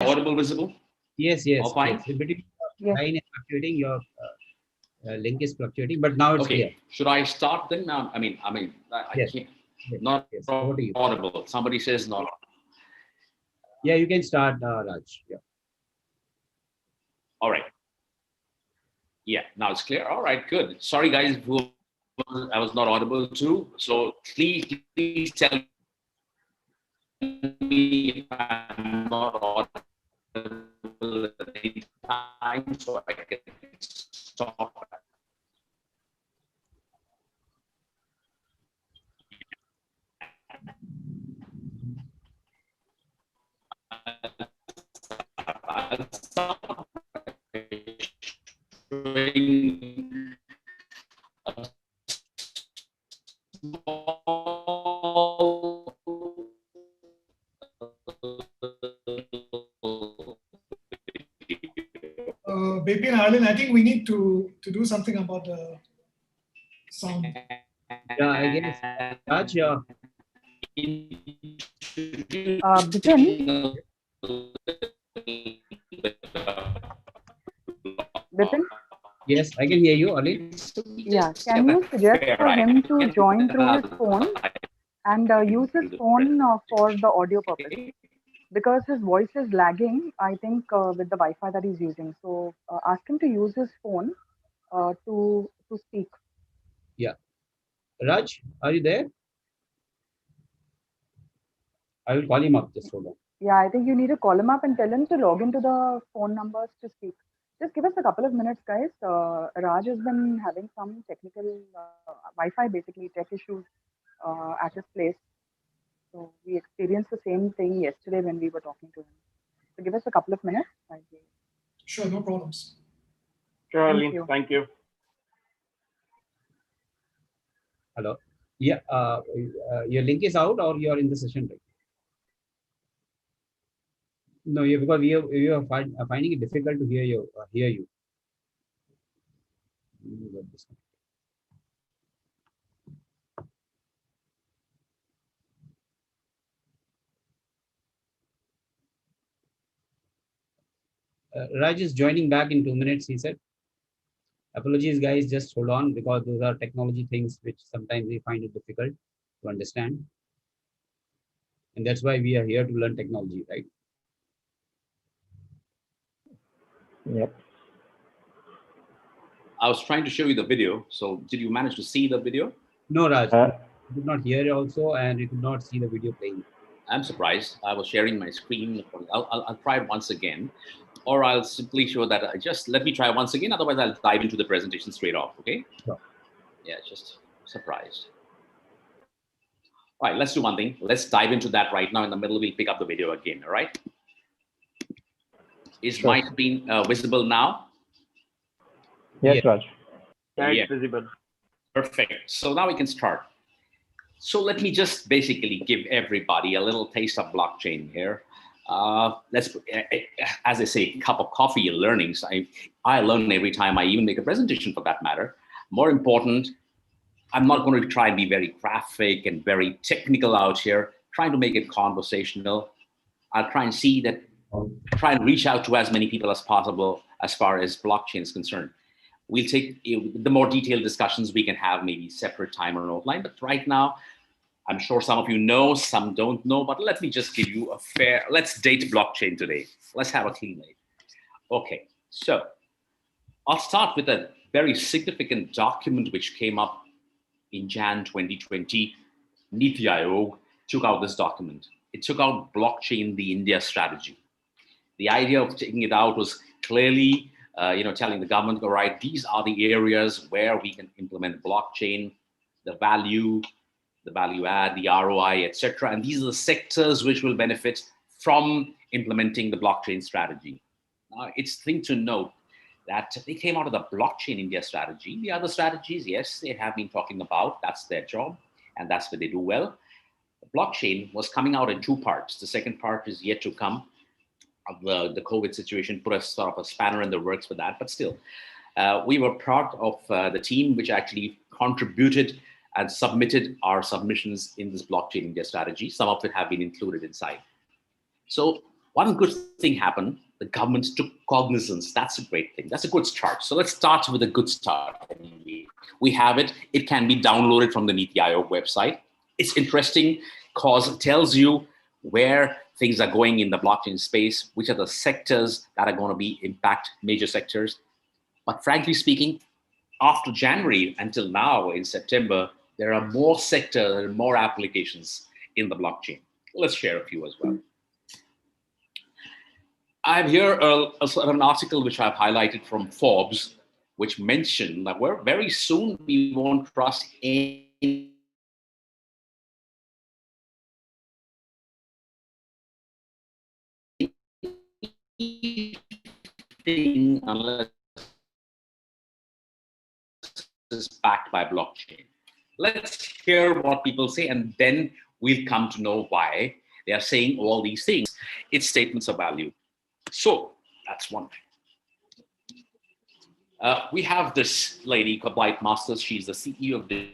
audible, visible? Yes, yes. All fine? Yes. Between Yes. line is fluctuating, your link is fluctuating, but now it's clear. Okay. Should I start then? I Yes. can't. Yes. Not Yes. Over to you. audible. Somebody says not. Yeah, you can start, Raj. Yeah. All right. Yeah, now it's clear. All right, good. Sorry, guys, I was not audible too. So please tell me if I'm not audible at any time so I can stop. I'll start showing a small Bipin, Arlen, I think we need to do something about the sound. Yeah, I guess. Raj, yeah. Bipin, Bipin, Yes, I can hear you, Ali. yeah. Can you suggest for him to join through his phone and use his phone for the audio purpose? Because his voice is lagging, I think, with the Wi-Fi that he's using. So ask him to use his phone to speak. Yeah. Raj, are you there? I will call him up. Just hold on. Yeah, I think you need to call him up and tell him to log into the phone numbers to speak. Just give us a couple of minutes, guys. Raj has been having some technical Wi-Fi, basically tech issues at his place. So we experienced the same thing yesterday when we were talking to him. So give us a couple of minutes. Sure, no problems. Sure, Thank Arlene. you. Thank you. Hello. Yeah. Your link is out, or you are in the session, right? No, yeah, because we are finding it difficult to hear you. Raj is joining back in 2 minutes, he said. Apologies, guys, just hold on, because those are technology things which sometimes we find it difficult to understand. And that's why we are here to learn technology, right? Yep. I was trying to show you the video. So did you manage to see the video? No, Raj, you could not hear it also, and you could not see the video playing. I'm surprised. I was sharing my screen. I'll try it once again, or I'll simply show that let me try once again. Otherwise, I'll dive into the presentation straight off. Okay? Sure. Yeah, just surprised. All right, let's do one thing. Let's dive into that right now. In the middle, we'll pick up the video again. All right? Is my screen visible now? Yes, Yeah. Raj. Yeah. It's visible. Perfect. So now we can start. So let me just basically give everybody a little taste of blockchain here. Let's, as I say, cup of coffee learnings. I learn every time I even make a presentation, for that matter. More important, I'm not going to try and be very graphic and very technical out here, trying to make it conversational. I'll try and see that, try and reach out to as many people as possible as far as blockchain is concerned. We'll take the more detailed discussions we can have maybe separate time or offline, but right now, I'm sure some of you know, some don't know, but let me just give you a fair, let's date blockchain today. Let's have a clean slate. Okay, so I'll start with a very significant document which came up in Jan 2020. Niti Aayog took out this document. It took out blockchain, the India strategy. The idea of taking it out was clearly, telling the government, all right, these are the areas where we can implement blockchain, the value add, the ROI, etc. And these are the sectors which will benefit from implementing the blockchain strategy. Now, it's thing to note that they came out of the blockchain India strategy. The other strategies, yes, they have been talking about, that's their job, and that's what they do well. The blockchain was coming out in two parts. The second part is yet to come. The COVID situation put a sort of a spanner in the works for that, but still, we were part of the team which actually contributed and submitted our submissions in this blockchain India strategy. Some of it have been included inside. So one good thing happened. The government took cognizance. That's a great thing. That's a good start. So let's start with a good start. We have it. It can be downloaded from the Niti Aayog website. It's interesting because it tells you where things are going in the blockchain space, which are the sectors that are going to be impact major sectors. But frankly speaking, after January until now in September, there are more sectors and more applications in the blockchain. Let's share a few as well. I have here an article which I've highlighted from Forbes, which mentioned that very soon we won't trust anything unless it's backed by blockchain. Let's hear what people say, and then we'll come to know why they are saying all these things. It's statements of value. So that's one thing. We have this lady, Blight Masters. She's the CEO of the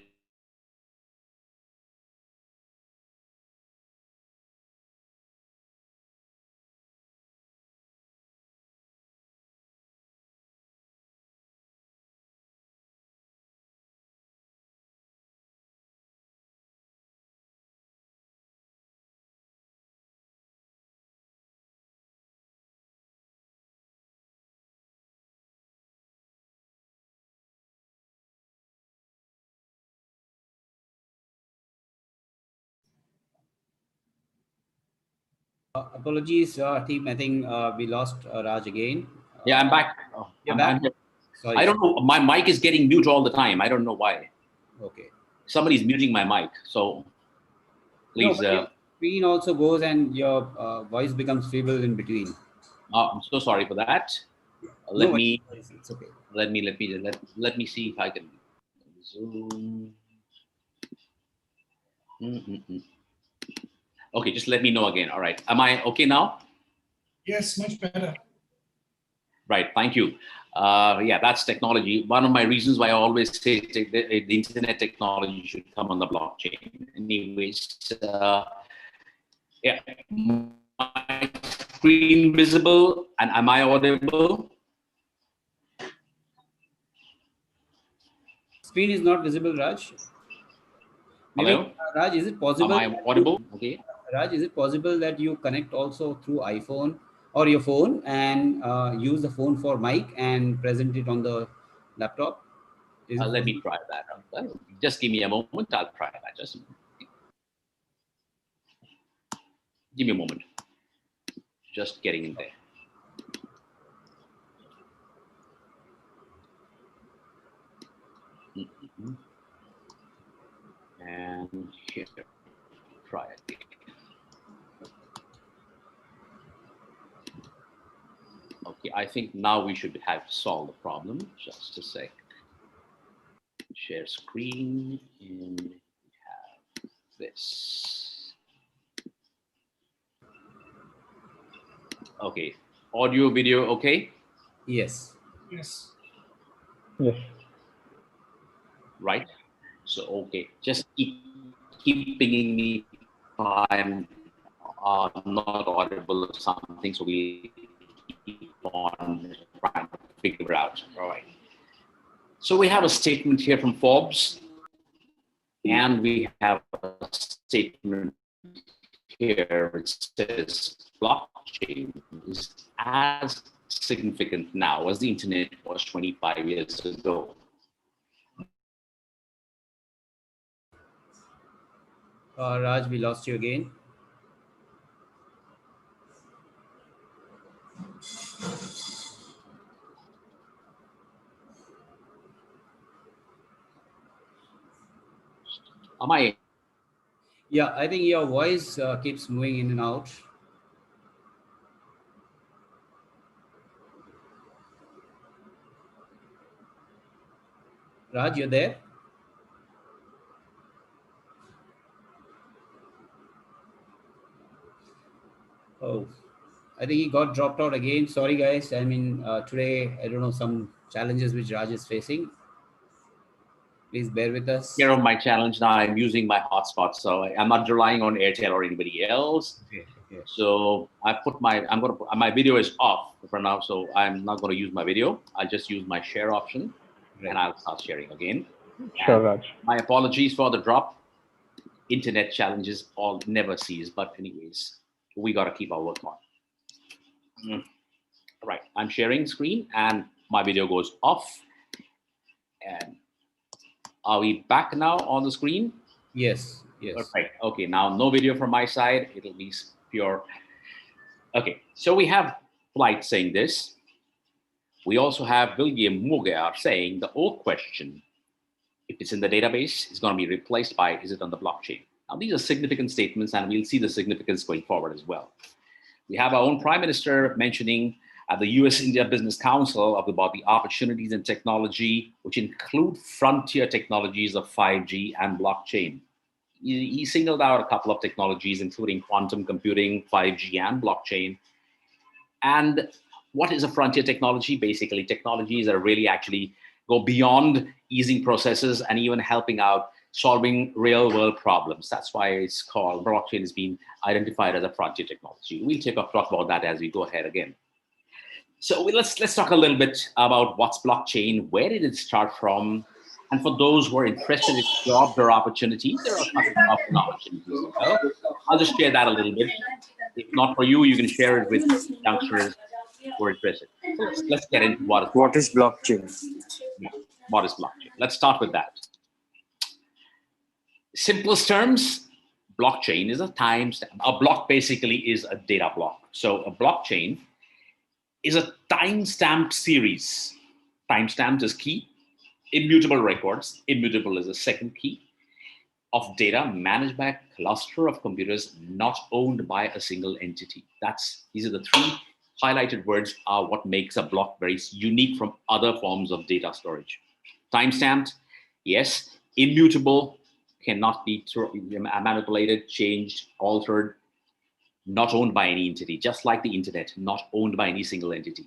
Apologies, team. I think we lost Raj again. Yeah, I'm back. You're back? I'm here. Sorry. I don't know. My mic is getting mute all the time. I don't know why. Okay. Somebody's muting my mic. So please. No, your screen also goes and your voice becomes feeble in between. I'm so sorry for that. Let No, me it's okay. let me see if I can zoom. Okay, just let me know again. All right. Am I okay now? Yes, much better. Right. Thank you. Yeah, that's technology. One of my reasons why I always say the internet technology should come on the blockchain. Anyways, yeah, my screen visible, and am I audible? Screen is not visible, Raj. Maybe, Hello? Raj, is it possible? Am I audible? Okay. Raj, is it possible that you connect also through iPhone or your phone and use the phone for mic and present it on the laptop? Let me try that. Just give me a moment. I'll try that. Just give me a moment. Just getting in there. And here, try it again. Okay, I think now we should have solved the problem. Just a sec. Share screen, and we have this. Okay, audio, video, okay? Yes. Yes. Yes. Right. So okay, just keep pinging me if I'm not audible or something. So we keep on trying to figure out. All right. So we have a statement here from Forbes, and we have a statement here which says blockchain is as significant now as the internet was 25 years ago. Raj, we lost you again. Am I? Yeah, I think your voice keeps moving in and out. Raj, you're there? Oh, I think he got dropped out again. Sorry, guys. I mean, today, I don't know, some challenges which Raj is facing. Please bear with us. Care of my challenge now. I'm using my hotspot, so I'm not relying on Airtel or anybody else. Okay. Yes. So I put my video is off for now, so I'm not going to use my video. I'll just use my share option, and I'll start sharing again. Sure, And Raj. my apologies for the drop. Internet challenges all never cease, but anyways, we got to keep our work on. Right, I'm sharing screen and my video goes off. And are we back now on the screen? Yes. Yes. Perfect. Okay, now no video from my side. It'll be pure. Okay, so we have Flight saying this. We also have William Mugar saying the old question, if it's in the database, is going to be replaced by, is it on the blockchain? Now, these are significant statements, and we'll see the significance going forward as well. We have our own Prime Minister mentioning at the US-India Business Council about the opportunities in technology, which include frontier technologies of 5G and blockchain. He singled out a couple of technologies, including quantum computing, 5G, and blockchain. And what is a frontier technology? Basically, technologies that really actually go beyond easing processes and even helping out solving real world problems. That's why it's called, blockchain has been identified as a frontier technology. We'll talk about that as we go ahead again. So let's talk a little bit about what's blockchain, where did it start from? And for those who are interested in jobs or opportunities, there are some jobs and opportunities as well. I'll just share that a little bit. If not for you, you can share it with youngsters who are interested. So let's get into what is blockchain. Yeah, what is blockchain? Let's start with that. Simplest terms, blockchain is a timestamp. A block basically is a data block. So a blockchain is a timestamped series. Timestamped is key. Immutable records, immutable is a second key, of data managed by a cluster of computers not owned by a single entity. These are the three highlighted words are what makes a block very unique from other forms of data storage. Timestamped, yes. Immutable, cannot be manipulated, changed, altered, not owned by any entity, just like the internet, not owned by any single entity.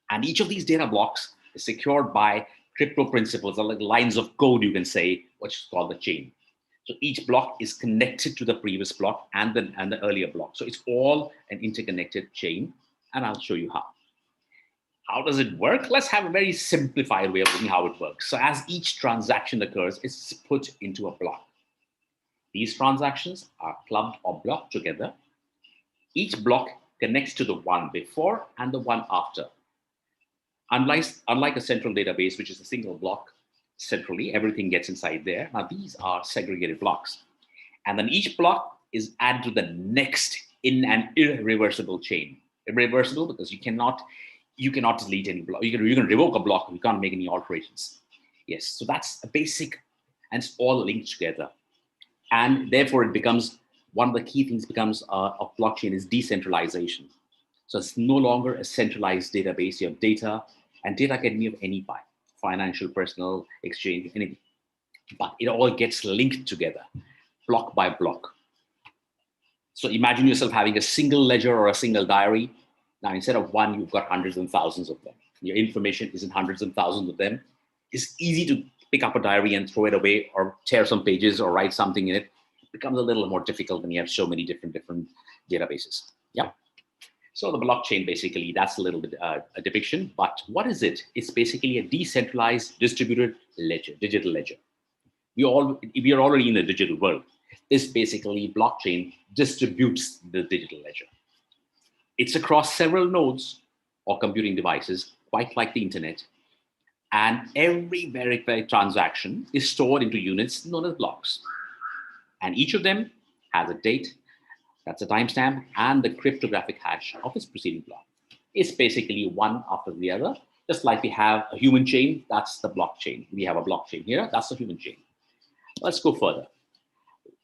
And each of these data blocks is secured by crypto principles, or like lines of code, you can say, which is called the chain. So each block is connected to the previous block and the earlier block. So it's all an interconnected chain, and I'll show you how. How does it work? Let's have a very simplified way of looking how it works. So as each transaction occurs, it's put into a block. These transactions are clubbed or blocked together. Each block connects to the one before and the one after. Unlike a central database, which is a single block, centrally, everything gets inside there. Now, these are segregated blocks. And then each block is added to the next in an irreversible chain. Irreversible because you cannot delete any block. You can revoke a block, you can't make any alterations. Yes, so that's a basic, and it's all linked together. And therefore, it becomes, one of the key things of blockchain is decentralization. So it's no longer a centralized database. You have data, and data can be of any type, financial, personal, exchange, anything. But it all gets linked together, block by block. So imagine yourself having a single ledger or a single diary. Now, instead of one, you've got hundreds and thousands of them. Your information is in hundreds and thousands of them. It's easy to pick up a diary and throw it away or tear some pages or write something in it. It becomes a little more difficult when you have so many different databases. Yeah. So the blockchain, basically, that's a little bit a depiction. But what is it? It's basically a decentralized distributed ledger, digital ledger. We are already in the digital world. This basically, blockchain distributes the digital ledger. It's across several nodes or computing devices, quite like the internet. And every verified transaction is stored into units known as blocks. And each of them has a date, that's a timestamp, and the cryptographic hash of its preceding block. It's basically one after the other. Just like we have a human chain, that's the blockchain. We have a blockchain here, that's the human chain. Let's go further.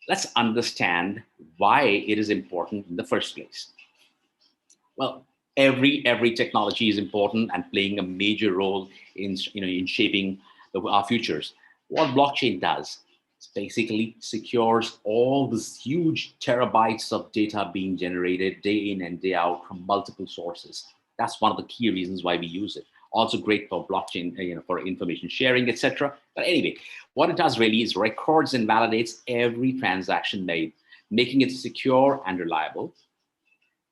Let's understand why it is important in the first place. Well, every technology is important and playing a major role in shaping our futures. What blockchain does, basically secures all this huge terabytes of data being generated day in and day out from multiple sources. That's one of the key reasons why we use it. Also great for blockchain, for information sharing, etc. But anyway, what it does really is records and validates every transaction made, making it secure and reliable.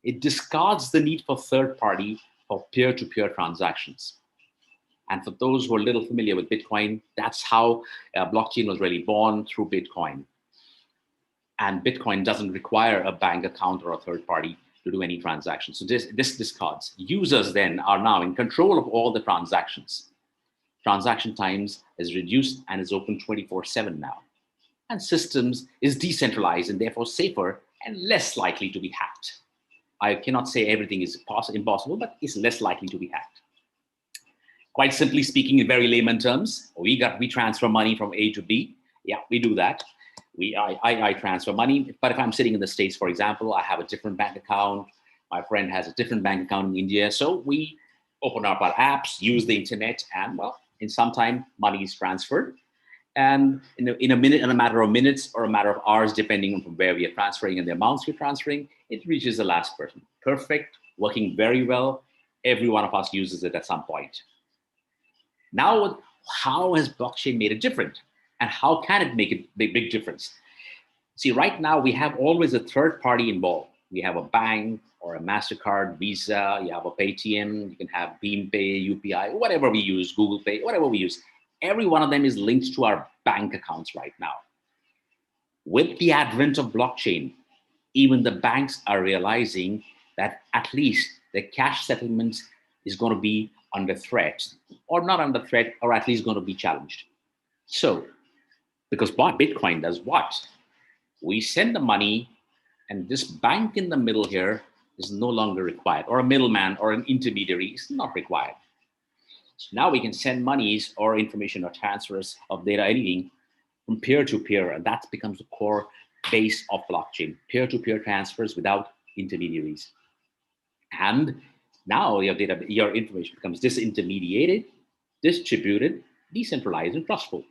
It discards the need for third party for peer-to-peer transactions. And for those who are a little familiar with Bitcoin, that's how blockchain was really born, through Bitcoin. And Bitcoin doesn't require a bank account or a third party to do any transactions. So this discards. Users then are now in control of all the transactions. Transaction times is reduced and is open 24/7 now. And systems is decentralized and therefore safer and less likely to be hacked. I cannot say everything is impossible, but it's less likely to be hacked. Quite simply speaking, in very layman terms, we transfer money from A to B. Yeah, we do that. I transfer money, but if I'm sitting in the States, for example, I have a different bank account. My friend has a different bank account in India. So we open up our apps, use the internet, and well, in some time, money is transferred. And in a matter of minutes or a matter of hours, depending on from where we are transferring and the amounts we're transferring, it reaches the last person. Perfect, working very well. Every one of us uses it at some point. Now, how has blockchain made it different? And how can it make a big difference? See, right now, we have always a third party involved. We have a bank or a MasterCard, Visa, you have a Paytm, you can have BeamPay, UPI, whatever we use, Google Pay, whatever we use. Every one of them is linked to our bank accounts right now. With the advent of blockchain, even the banks are realizing that at least the cash settlement is going to be under threat, or not under threat, or at least going to be challenged. So, because Bitcoin does what? We send the money, and this bank in the middle here is no longer required, or a middleman or an intermediary is not required. So now we can send monies or information or transfers of data, anything, from peer to peer, and that becomes the core base of blockchain, peer-to-peer transfers without intermediaries. And now your data, your information becomes disintermediated, distributed, decentralized, and trustful.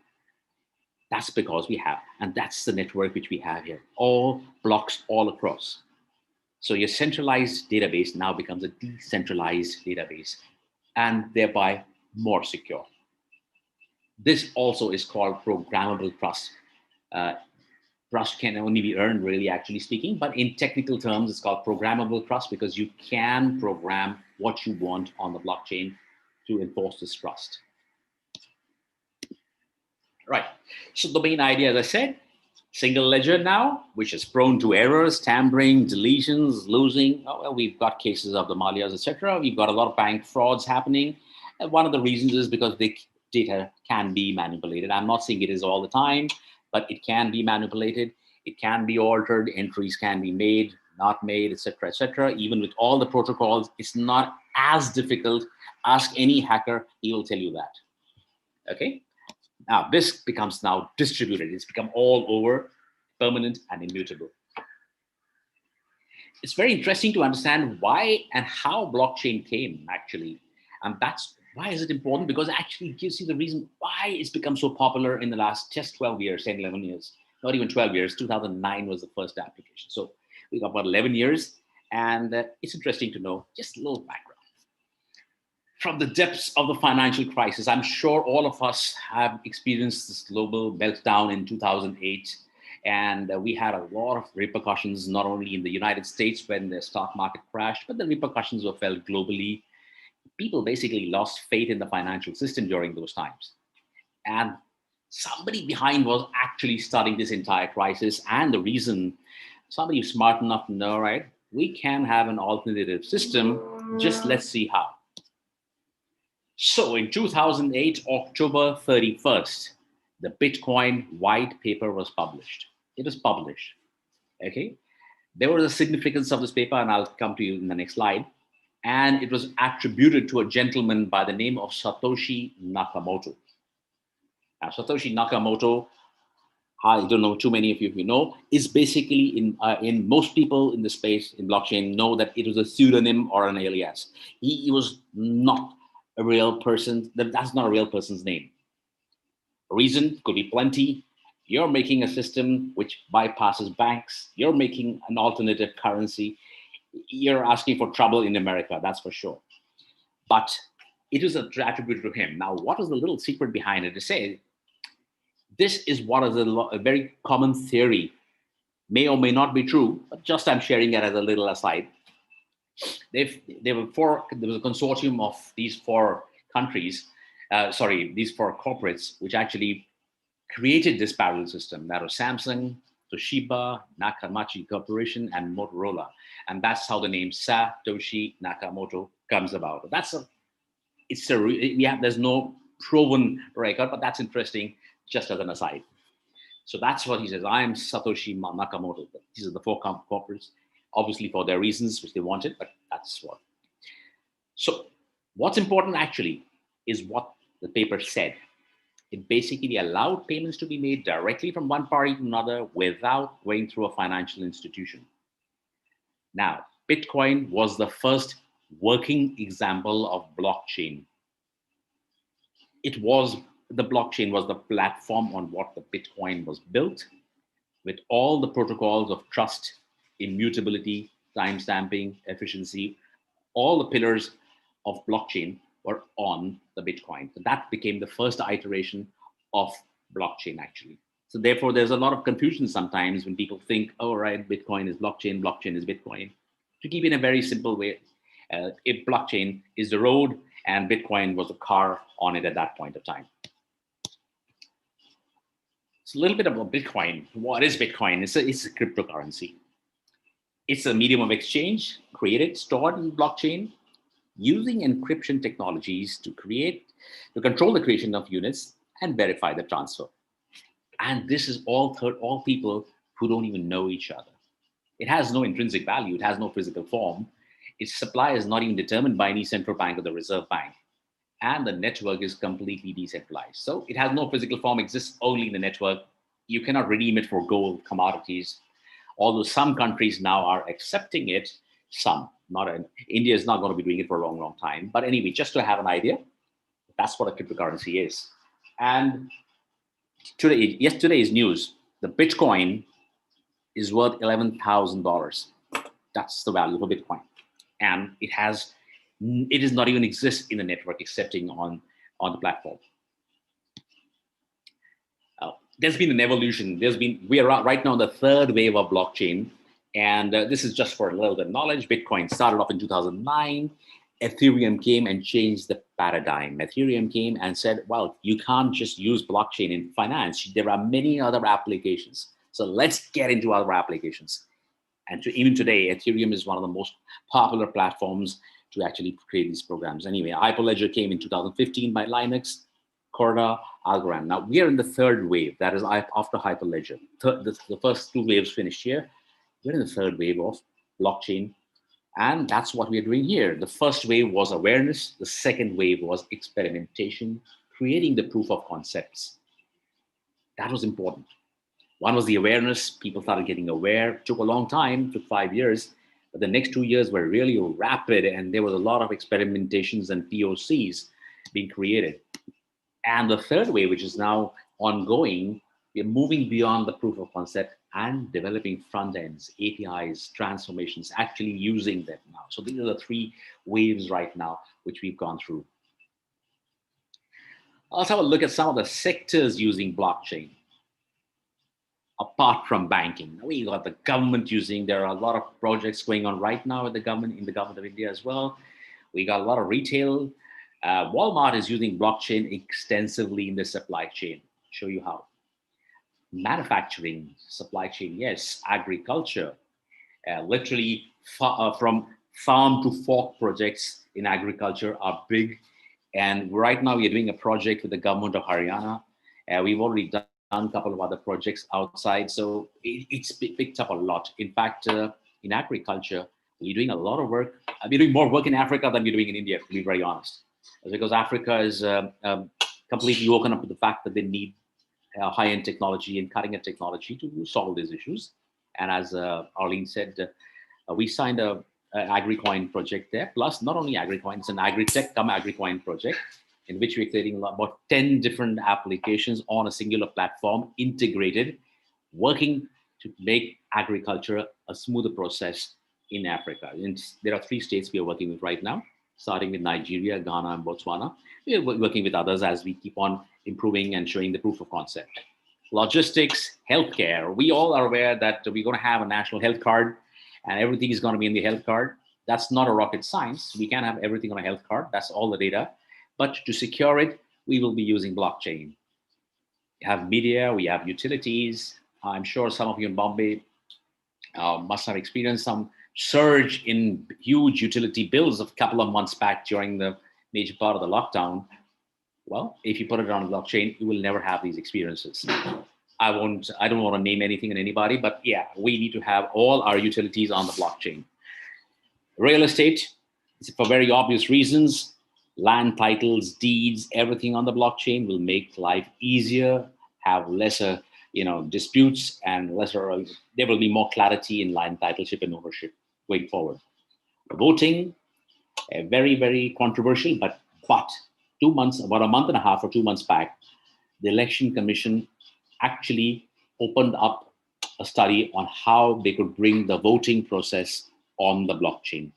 That's because we have, and that's the network which we have here, all blocks all across. So your centralized database now becomes a decentralized database, and thereby more secure. This also is called programmable trust. Trust can only be earned, really, actually speaking, but in technical terms, it's called programmable trust because you can program what you want on the blockchain to enforce this trust. Right, so the main idea, as I said, single ledger now, which is prone to errors, tampering, deletions, losing. Oh, well, we've got cases of the Malias, etc. We've got a lot of bank frauds happening. And one of the reasons is because the data can be manipulated. I'm not saying it is all the time, but it can be manipulated. It can be altered. Entries can be made, not made, etc., etc. Even with all the protocols, it's not as difficult. Ask any hacker, he will tell you that. Okay. Now, this becomes now distributed. It's become all over, permanent and immutable. It's very interesting to understand why and how blockchain came, actually. And that's why is it important? Because it actually gives you the reason why it's become so popular in the last just 12 years, 10, 11 years, not even 12 years. 2009 was the first application. So we got about 11 years. And it's interesting to know just a little background. From the depths of the financial crisis, I'm sure all of us have experienced this global meltdown in 2008. And we had a lot of repercussions, not only in the United States when the stock market crashed, but the repercussions were felt globally. People basically lost faith in the financial system during those times. And somebody behind was actually starting this entire crisis. And the reason, somebody smart enough to know, right, we can have an alternative system, just let's see how. So in 2008, October 31st, the Bitcoin white paper was published. It was published, okay? There was a significance of this paper, and I'll come to you in the next slide. And it was attributed to a gentleman by the name of Satoshi Nakamoto. Now, Satoshi Nakamoto, I don't know too many of you know, is basically in most people in the space, in blockchain, know that it was a pseudonym or an alias. He was not a real person. That's not a real person's name. Reason could be plenty. You're making a system which bypasses banks. You're making an alternative currency. You're asking for trouble in America, that's for sure. But it is attributed to him. Now, what is the little secret behind it? To say, this is what is a very common theory. May or may not be true, but just I'm sharing it as a little aside. There was a consortium of these four countries, these four corporates, which actually created this parallel system. That was Samsung, Toshiba, Nakamachi Corporation, and Motorola. And that's how the name Satoshi Nakamoto comes about. There's no proven record, but that's interesting just as an aside. So that's what he says. I am Satoshi Nakamoto. These are the four corporates, obviously for their reasons which they wanted, but that's what. So what's important actually is what the paper said. It basically allowed payments to be made directly from one party to another without going through a financial institution. Now, Bitcoin was the first working example of blockchain. The blockchain was the platform on what the Bitcoin was built, with all the protocols of trust, immutability, timestamping, efficiency. All the pillars of blockchain were on the Bitcoin. So that became the first iteration of blockchain, actually. So therefore, there's a lot of confusion sometimes when people think, oh, right, Bitcoin is blockchain, blockchain is Bitcoin. To keep it in a very simple way, if blockchain is the road and Bitcoin was the car on it at that point of time. So a little bit about Bitcoin. What is Bitcoin? It's a cryptocurrency. It's a medium of exchange created, stored in blockchain, using encryption technologies to control the creation of units and verify the transfer. And this is all people who don't even know each other. It has no intrinsic value. It has no physical form. Its supply is not even determined by any central bank or the Reserve Bank. And the network is completely decentralized. So it has no physical form, exists only in the network. You cannot redeem it for gold, commodities. Although some countries now are accepting it, India is not going to be doing it for a long, long time. But anyway, just to have an idea, that's what a cryptocurrency is. And yesterday's news, the Bitcoin is worth $11,000. That's the value of Bitcoin. And it does not even exist in the network accepting on the platform. There's been an evolution. We are right now in the third wave of blockchain. And this is just for a little bit of knowledge. Bitcoin started off in 2009. Ethereum came and changed the paradigm. Ethereum came and said, well, you can't just use blockchain in finance. There are many other applications. So let's get into other applications. And even today, Ethereum is one of the most popular platforms to actually create these programs. Anyway, Hyperledger came in 2015 by Linux, Corda, Algorand. Now we are in the third wave. That is after Hyperledger. The first two waves finished here. We're in the third wave of blockchain. And that's what we're doing here. The first wave was awareness. The second wave was experimentation, creating the proof of concepts. That was important. One was the awareness. People started getting aware. It took a long time, took 5 years. But the next 2 years were really rapid. And there was a lot of experimentations and POCs being created. And the third wave, which is now ongoing, we're moving beyond the proof of concept and developing front ends, APIs, transformations, actually using them now. So these are the three waves right now, which we've gone through. Let's have a look at some of the sectors using blockchain. Apart from banking, we got the government there are a lot of projects going on right now in the government of India as well. We got a lot of retail. Walmart is using blockchain extensively in the supply chain. Show you how. Manufacturing, supply chain, yes. Agriculture, literally from farm to fork projects in agriculture are big. And right now we are doing a project with the government of Haryana. We've already done a couple of other projects outside. So it's picked up a lot. In fact, in agriculture, we're doing a lot of work. We're doing more work in Africa than we're doing in India, to be very honest. Because Africa is completely woken up to the fact that they need high-end technology and cutting-edge technology to solve these issues. And as Arlene said, we signed an AgriCoin project there. Plus, not only AgriCoin, it's an AgriTech come AgriCoin project in which we're creating about 10 different applications on a singular platform, integrated, working to make agriculture a smoother process in Africa. And there are 3 states we are working with right now, starting with Nigeria, Ghana, and Botswana. We are working with others as we keep on improving and showing the proof of concept. Logistics, healthcare. We all are aware that we're going to have a national health card and everything is going to be in the health card. That's not a rocket science. We can't have everything on a health card. That's all the data. But to secure it, we will be using blockchain. We have media, we have utilities. I'm sure some of you in Bombay must have experienced some surge in huge utility bills a couple of months back during the major part of the lockdown. Well, if you put it on blockchain, you will never have these experiences. I don't want to name anything and anybody, but yeah, we need to have all our utilities on the blockchain. Real estate, for very obvious reasons, land titles, deeds, everything on the blockchain will make life easier, have lesser, disputes, and there will be more clarity in land titleship and ownership going forward. Voting, very, very controversial, but about a month and a half or 2 months back, the Election Commission actually opened up a study on how they could bring the voting process on the blockchain.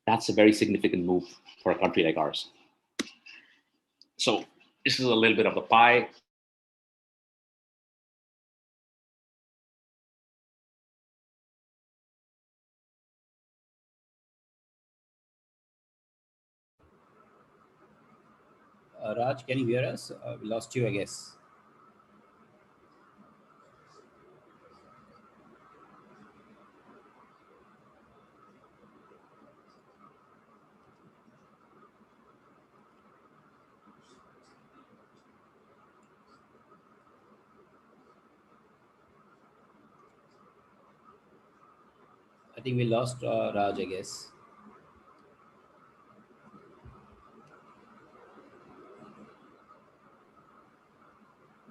That's a very significant move for a country like ours. So this is a little bit of the pie. Raj, can you hear us? We lost you, I guess. I think we lost Raj, I guess.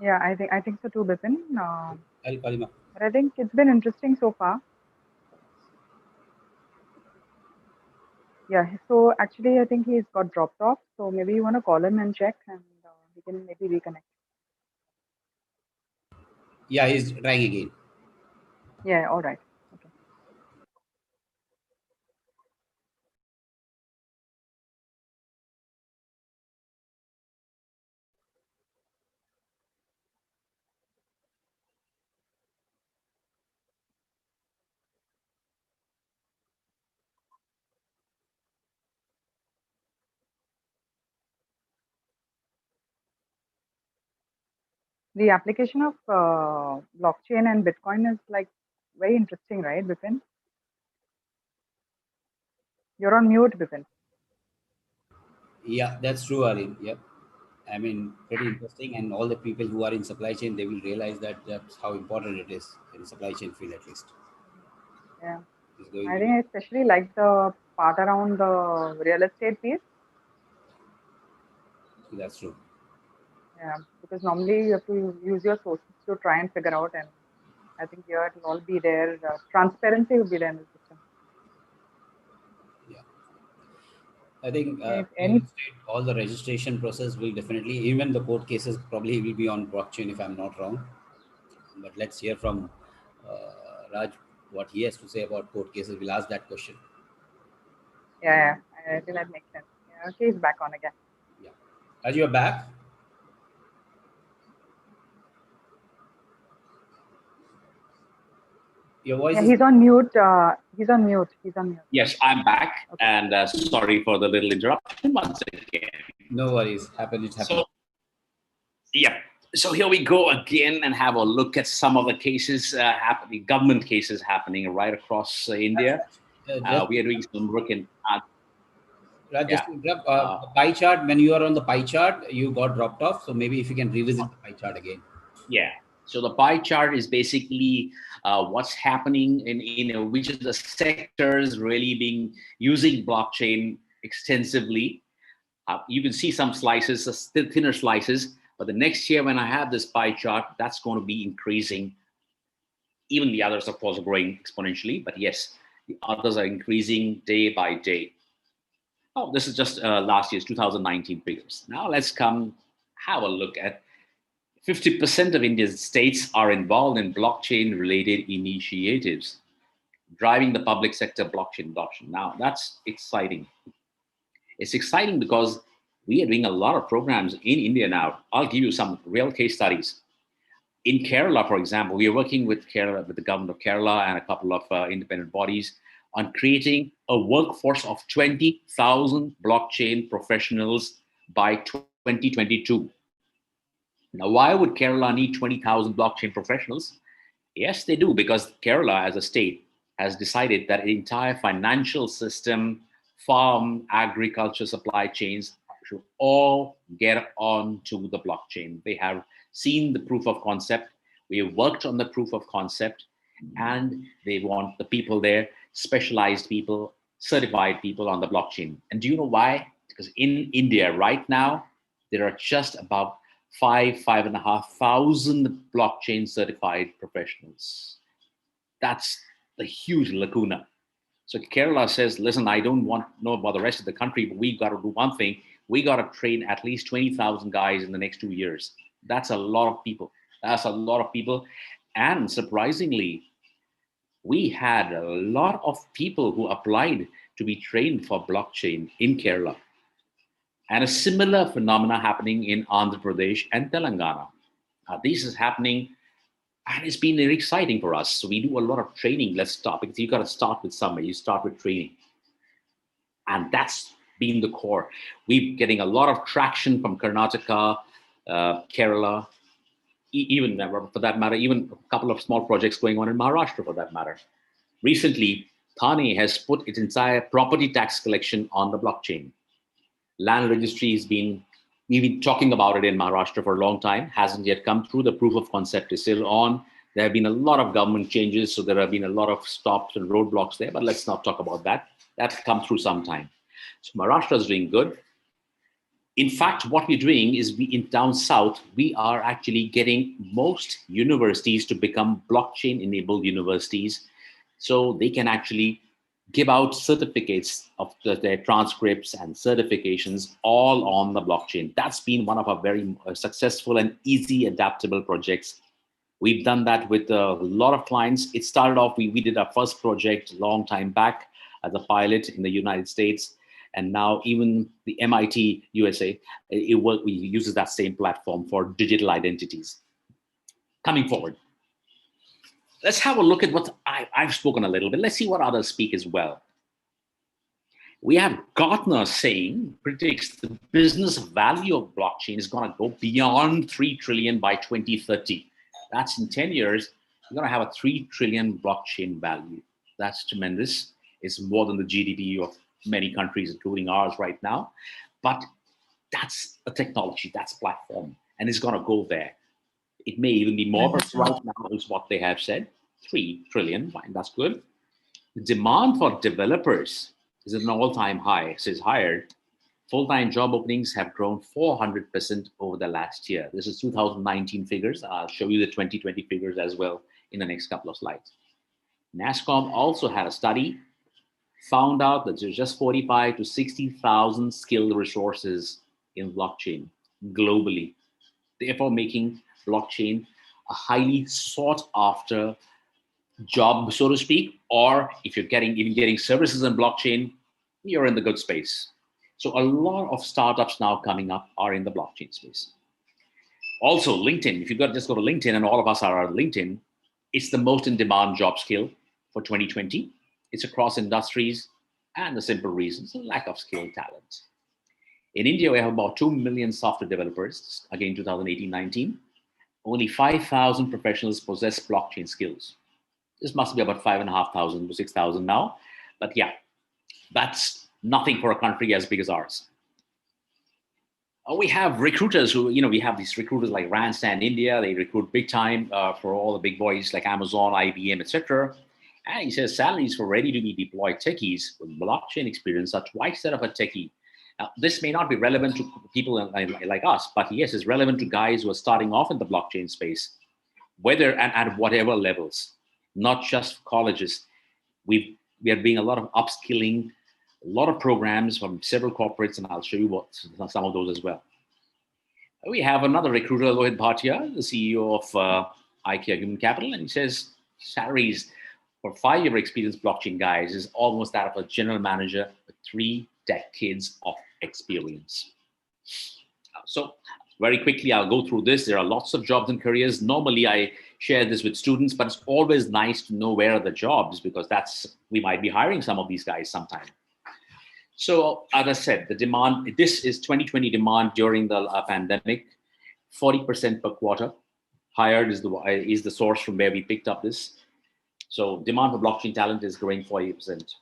Yeah, I think so too, Bipin. I'll call him up. But I think it's been interesting so far. Yeah, so actually I think he's got dropped off. So maybe you want to call him and check, and we can maybe reconnect. Yeah, he's trying again. Yeah, all right. Okay. The application of blockchain and Bitcoin is like very interesting, right, Bipin? You're on mute, Bipin. Yeah, that's true, Arun. Yep. I mean, pretty interesting. And all the people who are in supply chain, they will realize that that's how important it is in supply chain field, at least. Yeah. It's going I to think I especially like the part around the real estate piece. That's true. Yeah, because normally you have to use your sources to try and figure out, and I think here it will all be there. Transparency will be there in the system. Yeah. I think If real any, estate, all the registration process will definitely, even the court cases probably will be on blockchain if I'm not wrong. But let's hear from Raj what he has to say about court cases. We'll ask that question. yeah, I think that makes sense. Yeah, okay, he's back on again. Yeah. Raj, you're back. Your voice Yeah, is. he's on mute. He's on mute. He's on mute. Yes, I'm back, and sorry for the little interruption once again. No worries. It happened. So, yeah. So here we go again and have a look at some of the cases happening, government cases happening right across India. We are doing some work in. Raj, just to interrupt, the pie chart, when you are on the pie chart, you got dropped off. So maybe if you can revisit the pie chart again. Yeah. So the pie chart is basically what's happening in which of the sectors really being using blockchain extensively. You can see some slices, still thinner slices, but the next year when I have this pie chart, that's going to be increasing. Even the others, of course, are growing exponentially, but yes, the others are increasing day by day. Oh, this is just last year's 2019 figures. Now let's come have a look at 50% of India's states are involved in blockchain-related initiatives, driving the public sector blockchain adoption. Now, that's exciting. It's exciting because we are doing a lot of programs in India now. I'll give you some real case studies. In Kerala, for example, we are working with the government of Kerala and a couple of independent bodies on creating a workforce of 20,000 blockchain professionals by 2022. Now, why would Kerala need 20,000 blockchain professionals? Yes, they do, because Kerala as a state has decided that the entire financial system, farm, agriculture, supply chains should all get onto the blockchain. They have seen the proof of concept. We have worked on the proof of concept, and they want the people there, specialized people, certified people on the blockchain. And do you know why? Because in India right now, there are just about 5,500 blockchain certified professionals. That's the huge lacuna. So Kerala says, listen, I don't want to know about the rest of the country, but we've got to do one thing. We got to train at least 20,000 guys in the next 2 years. That's a lot of people. That's a lot of people. And surprisingly, we had a lot of people who applied to be trained for blockchain in Kerala. And a similar phenomena happening in Andhra Pradesh and Telangana. This is happening, and it's been very exciting for us. So we do a lot of training. Let's start, because you got to start with somewhere. You start with training. And that's been the core. We're getting a lot of traction from Karnataka, Kerala, even for that matter, even a couple of small projects going on in Maharashtra for that matter. Recently, Thane has put its entire property tax collection on the blockchain. Land registry we've been talking about it in Maharashtra for a long time, hasn't yet come through. The proof of concept is still on. There have been a lot of government changes, so there have been a lot of stops and roadblocks there, but let's not talk about that. That's come through some time. So Maharashtra is doing good. In fact, what we're doing is in down south, we are actually getting most universities to become blockchain-enabled universities, so they can actually give out certificates of their transcripts and certifications all on the blockchain. That's been one of our very successful and easy adaptable projects. We've done that with a lot of clients. It started off, we did our first project a long time back as a pilot in the United States. And now even the MIT USA, we uses that same platform for digital identities. Coming forward, let's have a look at what I've spoken a little bit. Let's see what others speak as well. We have Gartner predicts the business value of blockchain is going to go beyond 3 trillion by 2030. That's in 10 years, you're going to have a 3 trillion blockchain value. That's tremendous. It's more than the GDP of many countries, including ours right now. But that's a technology, that's a platform, and it's going to go there. It may even be more, but right now is what they have said. 3 trillion, fine, that's good. The demand for developers is at an all-time high. It says higher. Full-time job openings have grown 400% over the last year. This is 2019 figures. I'll show you the 2020 figures as well in the next couple of slides. NASSCOM also had a study, found out that there's just 45 to 60,000 skilled resources in blockchain globally, therefore making blockchain a highly sought after job, so to speak, or if you're getting services in blockchain, you're in the good space. So a lot of startups now coming up are in the blockchain space. Also LinkedIn, if you just go to LinkedIn, and all of us are on LinkedIn, it's the most in demand job skill for 2020. It's across industries, and the simple reasons, the lack of skilled talent. In India, we have about 2 million software developers, again, 2018-19. Only 5,000 professionals possess blockchain skills. This must be about 5,500 to 6,000 now. But yeah, that's nothing for a country as big as ours. We have recruiters who, we have these recruiters like Randstad India. They recruit big time for all the big boys like Amazon, IBM, etc. And he says salaries for ready to be deployed techies with blockchain experience are twice that of a techie. Now, this may not be relevant to people like us, but yes, it's relevant to guys who are starting off in the blockchain space, whether and at whatever levels, not just colleges. We are doing a lot of upskilling, a lot of programs from several corporates, and I'll show you some of those as well. We have another recruiter, Lohit Bhatia, the CEO of IKEA Human Capital, and he says salaries for 5-year experienced blockchain guys is almost that of a general manager with 3 decades of experience. So Very quickly, I'll go through this. There are lots of jobs and careers. Normally, I share this with students, but it's always nice to know where are the jobs, because we might be hiring some of these guys sometime. So as I said, the demand, this is 2020 demand during the pandemic, 40% per quarter. Hired is the source from where we picked up this. So demand for blockchain talent is growing 40%.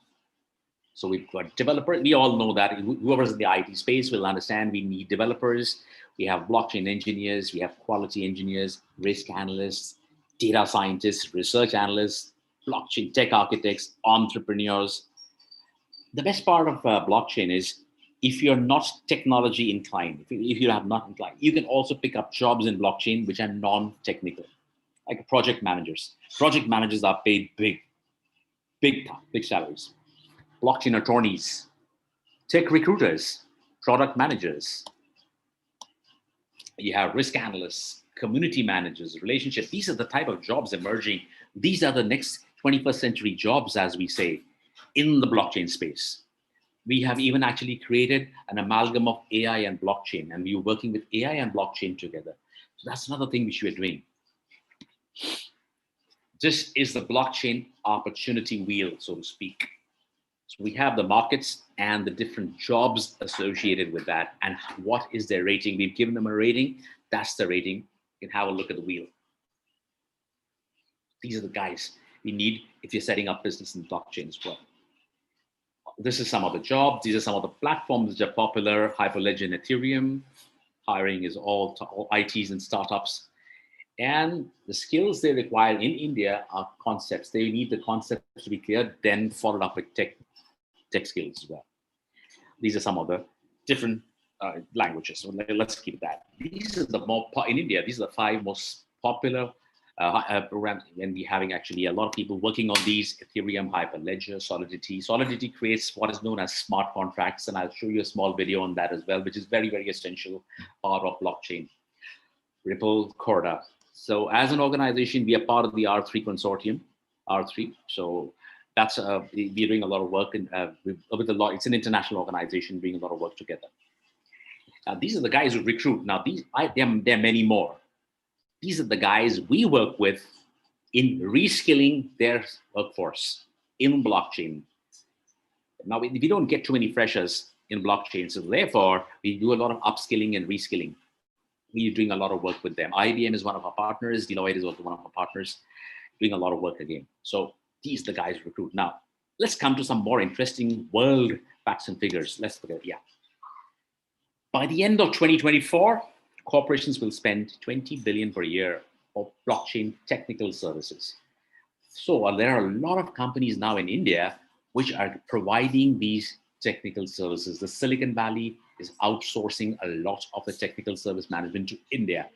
So we've got developers. We all know that whoever's in the IT space will understand we need developers. We have blockchain engineers. We have quality engineers, risk analysts, data scientists, research analysts, blockchain tech architects, entrepreneurs. The best part of blockchain is if you're not technology inclined, if you have not inclined, you can also pick up jobs in blockchain which are non-technical, like project managers. Project managers are paid big salaries. Blockchain attorneys, tech recruiters, product managers. You have risk analysts, community managers, relationship. These are the type of jobs emerging. These are the next 21st century jobs, as we say, in the blockchain space. We have even actually created an amalgam of AI and blockchain, and we are working with AI and blockchain together. So that's another thing which we are doing. This is the blockchain opportunity wheel, so to speak. So we have the markets and the different jobs associated with that, and what is their rating. We've given them a rating. That's the rating. You can have a look at the wheel. These are the guys we need if you're setting up business in blockchain as well. This is some of the jobs. These are some of the platforms that are popular. Hyperledger and Ethereum. Hiring is all ITs and startups. And the skills they require in India are concepts. They need the concepts to be clear, then followed up with tech skills as well. These are some of the different languages. So let's keep that. These are in India, these are the 5 most popular programs, and we're having actually a lot of people working on these: Ethereum, Hyperledger, Solidity. Solidity creates what is known as smart contracts, and I'll show you a small video on that as well, which is very, very essential part of blockchain. Ripple, Corda. So as an organization, we are part of the R3 consortium, R3. So that's we're doing a lot of work with a lot. It's an international organization doing a lot of work together. These are the guys who recruit. Now there are many more. These are the guys we work with in reskilling their workforce in blockchain. Now we don't get too many freshers in blockchain, so therefore we do a lot of upskilling and reskilling. We're doing a lot of work with them. IBM is one of our partners. Deloitte is also one of our partners, doing a lot of work again. So these are the guys recruit. Now, let's come to some more interesting world facts and figures. Let's forget, By the end of 2024, corporations will spend 20 billion per year for blockchain technical services. So there are a lot of companies now in India which are providing these technical services. The Silicon Valley is outsourcing a lot of the technical service management to India.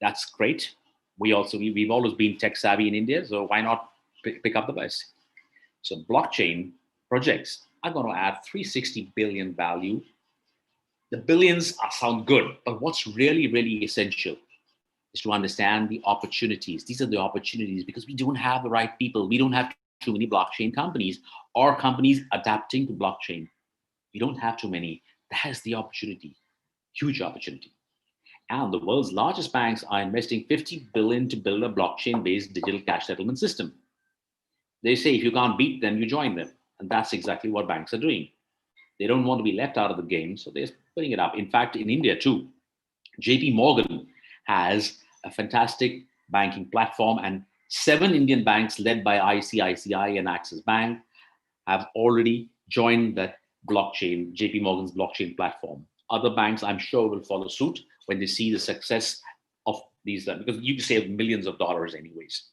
That's great. We've always been tech savvy in India, so why not pick up the pace? So blockchain projects are going to add 360 billion value. The billions sound good, but what's really, really essential is to understand the opportunities. These are the opportunities because we don't have the right people. We don't have too many blockchain companies or companies adapting to blockchain. We don't have too many. That is the opportunity, huge opportunity. And the world's largest banks are investing 50 billion to build a blockchain-based digital cash settlement system. They say if you can't beat them, you join them. And that's exactly what banks are doing. They don't want to be left out of the game, so they're putting it up. In fact, in India too, JP Morgan has a fantastic banking platform, and 7 Indian banks led by ICICI and Axis Bank have already joined the blockchain, JP Morgan's blockchain platform. Other banks, I'm sure, will follow suit when they see the success of these, because you can save millions of dollars anyways.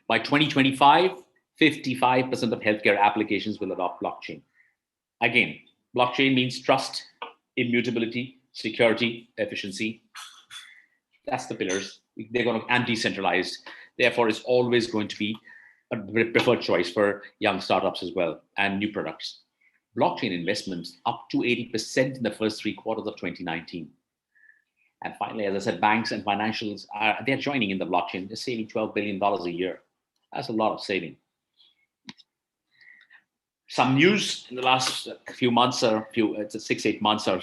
By 2025, 55% of healthcare applications will adopt blockchain. Again, blockchain means trust, immutability, security, efficiency. That's the pillars. They're going to anti-centralized. Therefore, it's always going to be a preferred choice for young startups as well and new products. Blockchain investments up to 80% in the first 3 quarters of 2019. And finally, as I said, banks and financials, they're joining in the blockchain. They're saving $12 billion a year. That's a lot of saving. Some news in the last few months, 6-8 months, are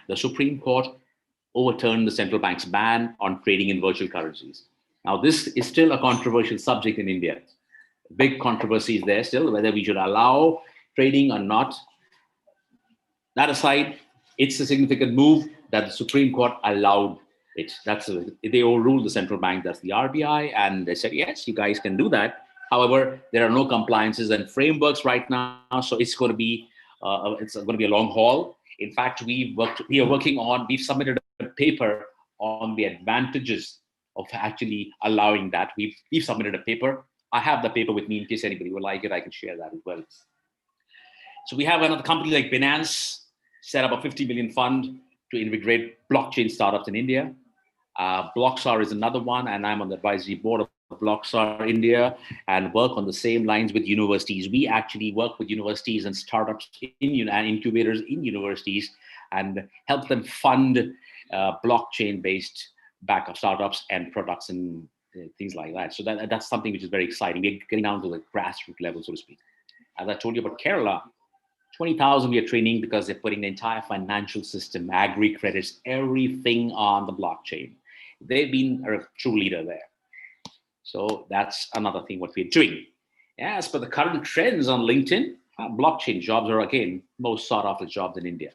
The Supreme Court overturned the central bank's ban on trading in virtual currencies. Now, this is still a controversial subject in India. Big controversy is there still, whether we should allow trading or not. That aside, it's a significant move that the Supreme Court allowed it. They overruled the central bank, that's the RBI, and they said, yes, you guys can do that. However, there are no compliances and frameworks right now, so it's going to be a long haul. In fact, we've submitted a paper on the advantages of actually allowing that. We've submitted a paper. I have the paper with me in case anybody would like it. I can share that as well. So we have another company like Binance set up a 50 million fund to integrate blockchain startups in India. Blockstar is another one, and I'm on the advisory board of Blockstar India and work on the same lines with universities. We actually work with universities and startups and incubators in universities and help them fund blockchain-based backup startups and products and things like that. So that's something which is very exciting. We're getting down to the grassroots level, so to speak. As I told you about Kerala, 20,000 we are training because they're putting the entire financial system, agri credits, everything on the blockchain. They've been a true leader there. So that's another thing what we're doing. As per the current trends on LinkedIn, blockchain jobs are again most sought after jobs in India.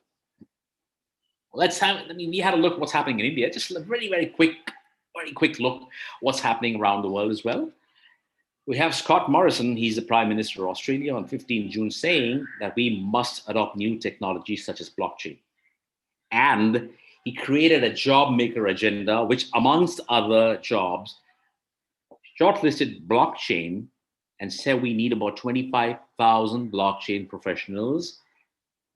We had a look at what's happening in India. Just a very quick look what's happening around the world as well. We have Scott Morrison, he's the Prime Minister of Australia, on 15 June saying that we must adopt new technologies such as blockchain. And he created a job maker agenda, which amongst other jobs, shortlisted blockchain and said we need about 25,000 blockchain professionals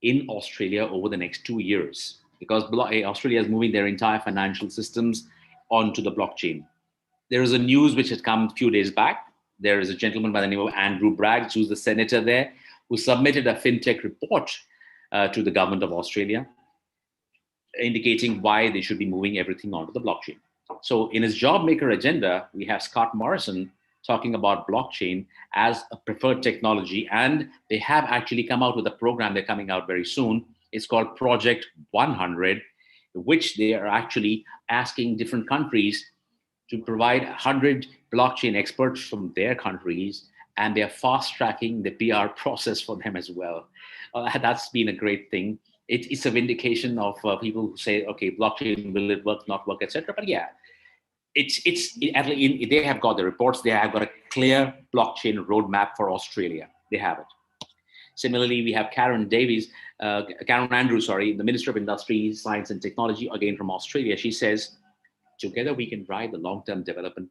in Australia over the next 2 years, because Australia is moving their entire financial systems onto the blockchain. There is a news which has come a few days back. There is a gentleman by the name of Andrew Bragg, who's the senator there, who submitted a fintech report to the government of Australia, indicating why they should be moving everything onto the blockchain. So in his job maker agenda, we have Scott Morrison talking about blockchain as a preferred technology. And they have actually come out with a program. They're coming out very soon. It's called Project 100, which they are actually asking different countries to provide 100 blockchain experts from their countries, and they're fast tracking the PR process for them as well. That's been a great thing. It's a vindication of people who say, okay, blockchain, will it work, not work, etc. But yeah, they have got the reports. They have got a clear blockchain roadmap for Australia. They have it. Similarly, we have Karen Andrews, the Minister of Industry, Science and Technology, again from Australia. She says, together we can drive the long-term development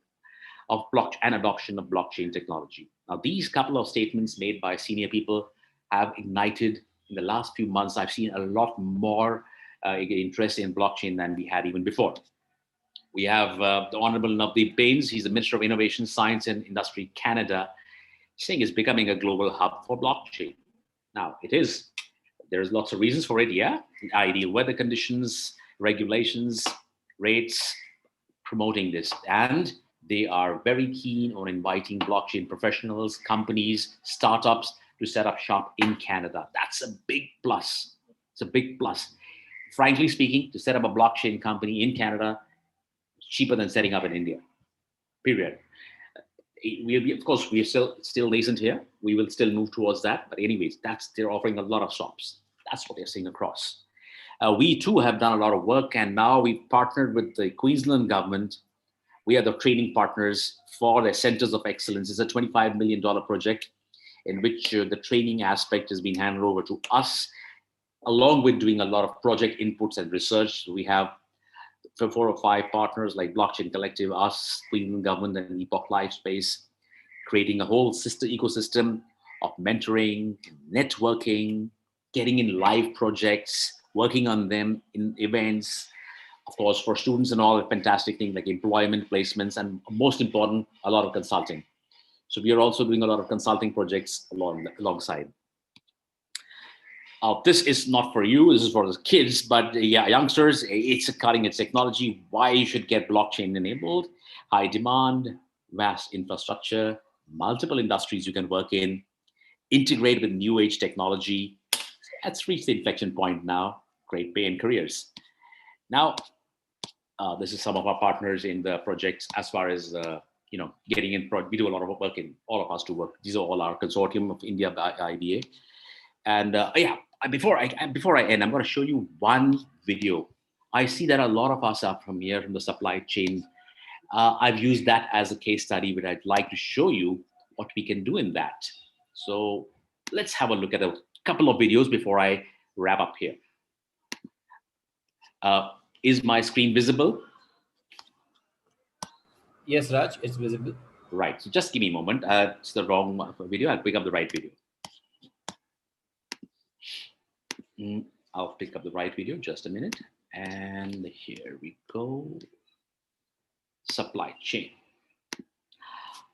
of blockchain and adoption of blockchain technology. Now, these couple of statements made by senior people have ignited in the last few months. I've seen a lot more interest in blockchain than we had even before. We have the Honorable Navdeep Bains. He's the Minister of Innovation, Science and Industry, Canada, saying it's becoming a global hub for blockchain. Now, it is. There's lots of reasons for it, yeah. Ideal weather conditions, regulations, rates, promoting this. And they are very keen on inviting blockchain professionals, companies, startups to set up shop in Canada. That's a big plus. It's a big plus. Frankly speaking, to set up a blockchain company in Canada, cheaper than setting up in India, period. Of course, we are still nascent here. We will still move towards that. But anyways, they're offering a lot of shops. That's what they're seeing across. We too have done a lot of work, and now we've partnered with the Queensland government. We are the training partners for their centers of excellence. It's a $25 million project in which the training aspect has been handed over to us, along with doing a lot of project inputs and research. We have 4 or 5 partners like Blockchain Collective, us, Queensland government, and Epoch Lifespace, creating a whole ecosystem of mentoring, networking, getting in live projects, working on them in events, of course, for students and all, fantastic things like employment placements, and most important, a lot of consulting. So we are also doing a lot of consulting projects alongside. This is not for you, this is for the kids, but yeah, youngsters, it's a cutting-edge technology. Why you should get blockchain enabled? High demand, vast infrastructure, multiple industries you can work in, integrate with new age technology. Let's reach the inflection point now. great pay and careers. Now, this is some of our partners in the projects as far as getting in. We do a lot of work in all of us to work. These are all our consortium of India by IBA. And before I end, I'm going to show you one video. I see that a lot of us are from here, from the supply chain. I've used that as a case study, but I'd like to show you what we can do in that. So let's have a look at a couple of videos before I wrap up here. Is my screen visible? Yes, Raj, it's visible. Right. So just give me a moment. It's the wrong video. I'll pick up the right video. I'll pick up the right video. Just a minute. And here we go. Supply chain.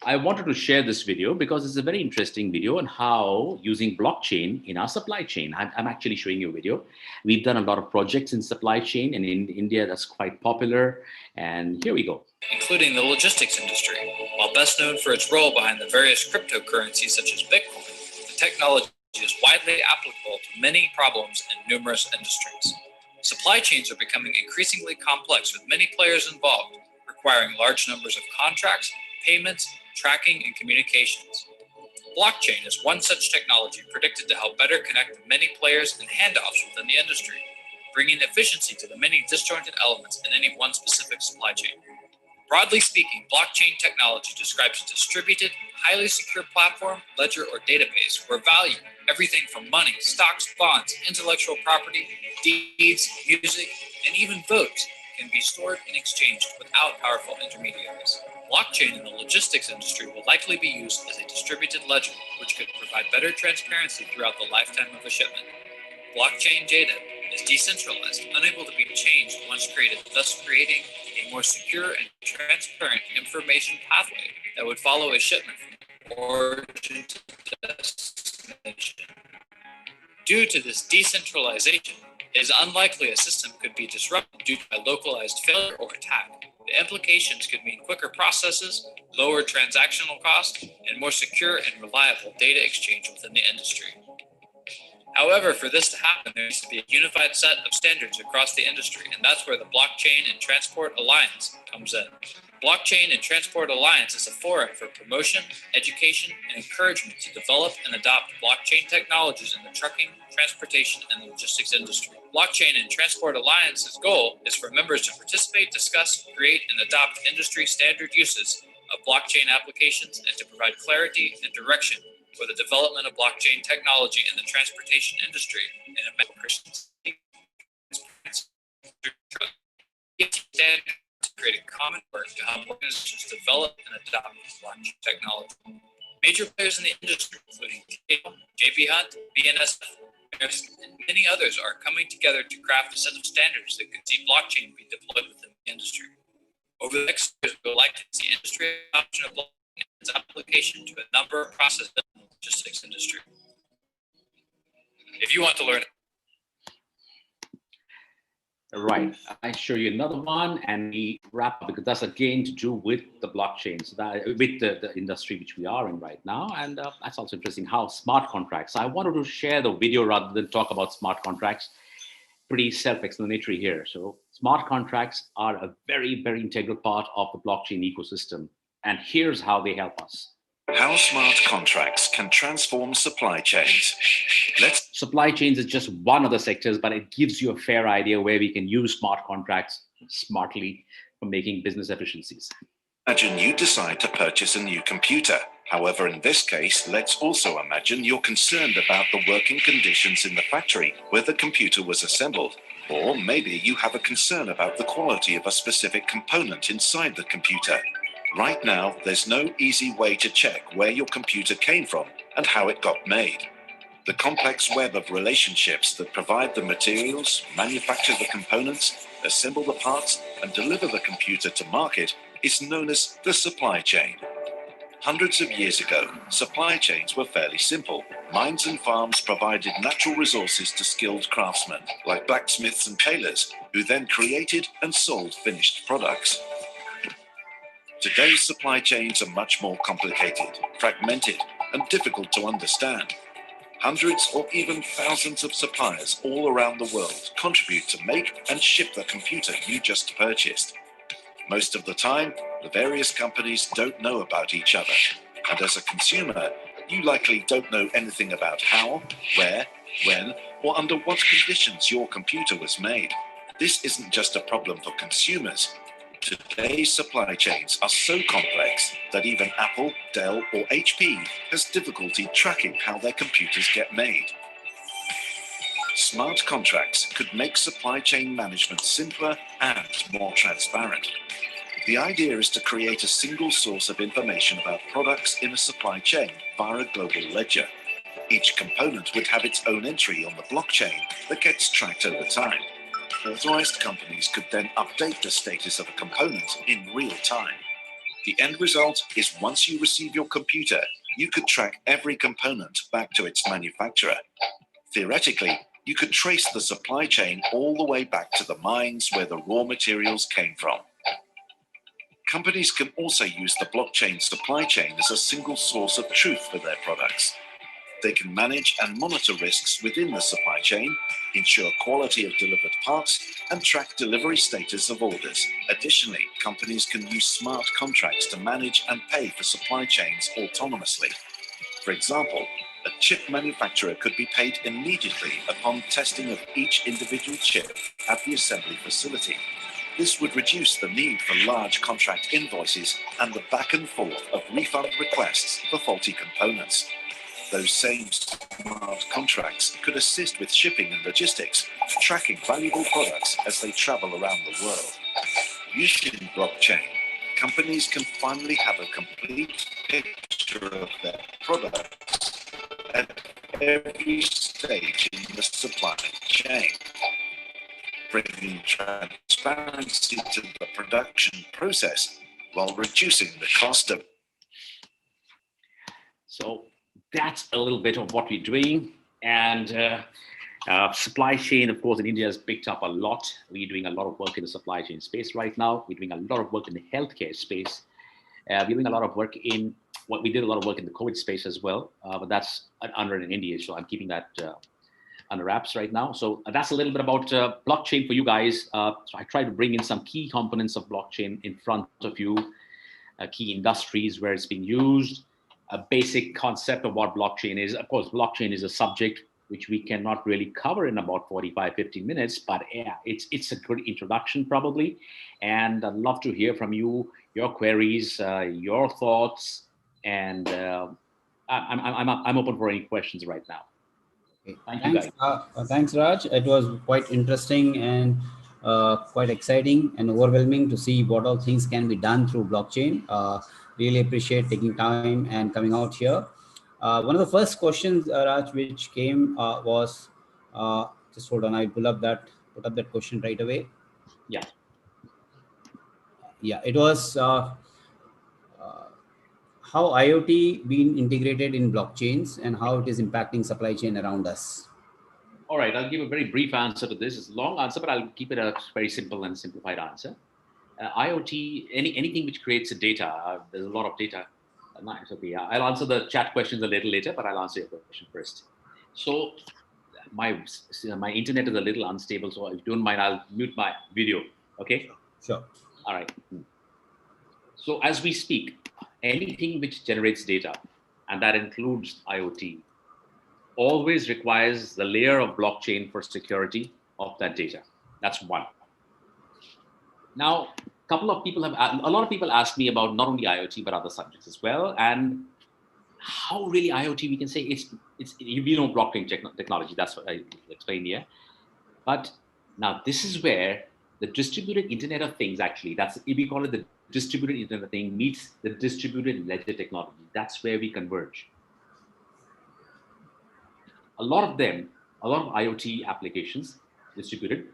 I wanted to share this video because it's a very interesting video on how using blockchain in our supply chain. I'm actually showing you a video. We've done a lot of projects in supply chain, and in India, that's quite popular. And here we go. Including the logistics industry. While best known for its role behind the various cryptocurrencies such as Bitcoin, the technology is widely applicable to many problems in numerous industries. Supply chains are becoming increasingly complex with many players involved, requiring large numbers of contracts, payments, tracking, and communications. Blockchain is one such technology predicted to help better connect the many players and handoffs within the industry, bringing efficiency to the many disjointed elements in any one specific supply chain. Broadly speaking, blockchain technology describes a distributed, highly secure platform, ledger, or database where value, everything from money, stocks, bonds, intellectual property, deeds, music, and even votes, can be stored and exchanged without powerful intermediaries. Blockchain in the logistics industry will likely be used as a distributed ledger, which could provide better transparency throughout the lifetime of a shipment. Blockchain data is decentralized, unable to be changed once created, thus creating a more secure and transparent information pathway that would follow a shipment from origin to destination. Due to this decentralization, it is unlikely a system could be disrupted due to a localized failure or attack. The implications could mean quicker processes, lower transactional costs, and more secure and reliable data exchange within the industry. However, for this to happen, there needs to be a unified set of standards across the industry, and that's where the Blockchain and Transport Alliance comes in. Blockchain and Transport Alliance is a forum for promotion, education, and encouragement to develop and adopt blockchain technologies in the trucking, transportation, and logistics industry. Blockchain and Transport Alliance's goal is for members to participate, discuss, create, and adopt industry standard uses of blockchain applications and to provide clarity and direction for the development of blockchain technology in the transportation industry and a to create a common work to help organizations develop and adopt blockchain technology. Major players in the industry, including JP Hunt, BNSF, and many others, are coming together to craft a set of standards that could see blockchain be deployed within the industry. Over the next years, we would like to see industry adoption of blockchain and its application to a number of processes in the logistics industry. If you want to learn. Right. I show you another one and we wrap up because that's again to do with the blockchain, so that with the industry which we are in right now. And that's also interesting how smart contracts. I wanted to share the video rather than talk about smart contracts. Pretty self-explanatory here. So smart contracts are a very, very integral part of the blockchain ecosystem. And here's how they help us. How smart contracts can transform supply chains. Supply chains is just one of the sectors, but it gives you a fair idea where we can use smart contracts smartly for making business efficiencies. Imagine you decide to purchase a new computer. However, in this case, let's also imagine you're concerned about the working conditions in the factory where the computer was assembled. Or maybe you have a concern about the quality of a specific component inside the computer. Right now, there's no easy way to check where your computer came from and how it got made. The complex web of relationships that provide the materials, manufacture the components, assemble the parts, and deliver the computer to market is known as the supply chain. Hundreds of years ago, supply chains were fairly simple. Mines and farms provided natural resources to skilled craftsmen, like blacksmiths and tailors, who then created and sold finished products. Today's supply chains are much more complicated, fragmented, and difficult to understand. Hundreds or even thousands of suppliers all around the world contribute to make and ship the computer you just purchased. Most of the time, the various companies don't know about each other. And as a consumer, you likely don't know anything about how, where, when, or under what conditions your computer was made. This isn't just a problem for consumers. Today's supply chains are so complex that even Apple, Dell, or HP has difficulty tracking how their computers get made. Smart contracts could make supply chain management simpler and more transparent. The idea is to create a single source of information about products in a supply chain via a global ledger. Each component would have its own entry on the blockchain that gets tracked over time. Authorized companies could then update the status of a component in real time. The end result is once you receive your computer, you could track every component back to its manufacturer. Theoretically, you could trace the supply chain all the way back to the mines where the raw materials came from. Companies can also use the blockchain supply chain as a single source of truth for their products. They can manage and monitor risks within the supply chain, ensure quality of delivered parts, and track delivery status of orders. Additionally, companies can use smart contracts to manage and pay for supply chains autonomously. For example, a chip manufacturer could be paid immediately upon testing of each individual chip at the assembly facility. This would reduce the need for large contract invoices and the back and forth of refund requests for faulty components. Those same smart contracts could assist with shipping and logistics, tracking valuable products as they travel around the world. Using blockchain, companies can finally have a complete picture of their products at every stage in the supply chain, bringing transparency to the production process while reducing the cost of. So that's a little bit of what we're doing. And supply chain, of course, in India has picked up a lot. We're doing a lot of work in the supply chain space right now. We're doing a lot of work in the healthcare space. We're doing a lot of work in what we did a lot of work in the COVID space as well, but that's under in India. So I'm keeping that under wraps right now. So that's a little bit about blockchain for you guys. So I try to bring in some key components of blockchain in front of you, key industries where it's being used, a basic concept of what blockchain is. Of course, blockchain is a subject which we cannot really cover in about 45, 50 minutes, but yeah, it's a good introduction probably. And I'd love to hear from you, your queries, your thoughts, and I'm open for any questions right now. Okay. Thank you, guys. Thanks, Raj. It was quite interesting and quite exciting and overwhelming to see what all things can be done through blockchain. Really appreciate taking time and coming out here. One of the first questions, Raj, which came was, just hold on, I put up that question right away. Yeah. Yeah, it was how IoT being integrated in blockchains and how it is impacting supply chain around us. All right, I'll give a very brief answer to this. It's a long answer, but I'll keep it a very simple and simplified answer. IoT, anything which creates a data, there's a lot of data. Nice, okay, I'll answer the chat questions a little later, but I'll answer your question first. So my internet is a little unstable, so if you don't mind, I'll mute my video, okay? Sure. All right. So as we speak, anything which generates data, and that includes IoT, always requires the layer of blockchain for security of that data. That's one. Now, a lot of people ask me about not only IoT, but other subjects as well. And how really IoT, we can say it's blockchain technology. That's what I explained here. But now this is where the distributed Internet of Things, actually, we call it the distributed Internet of Things meets the distributed ledger technology. That's where we converge. A lot of IoT applications distributed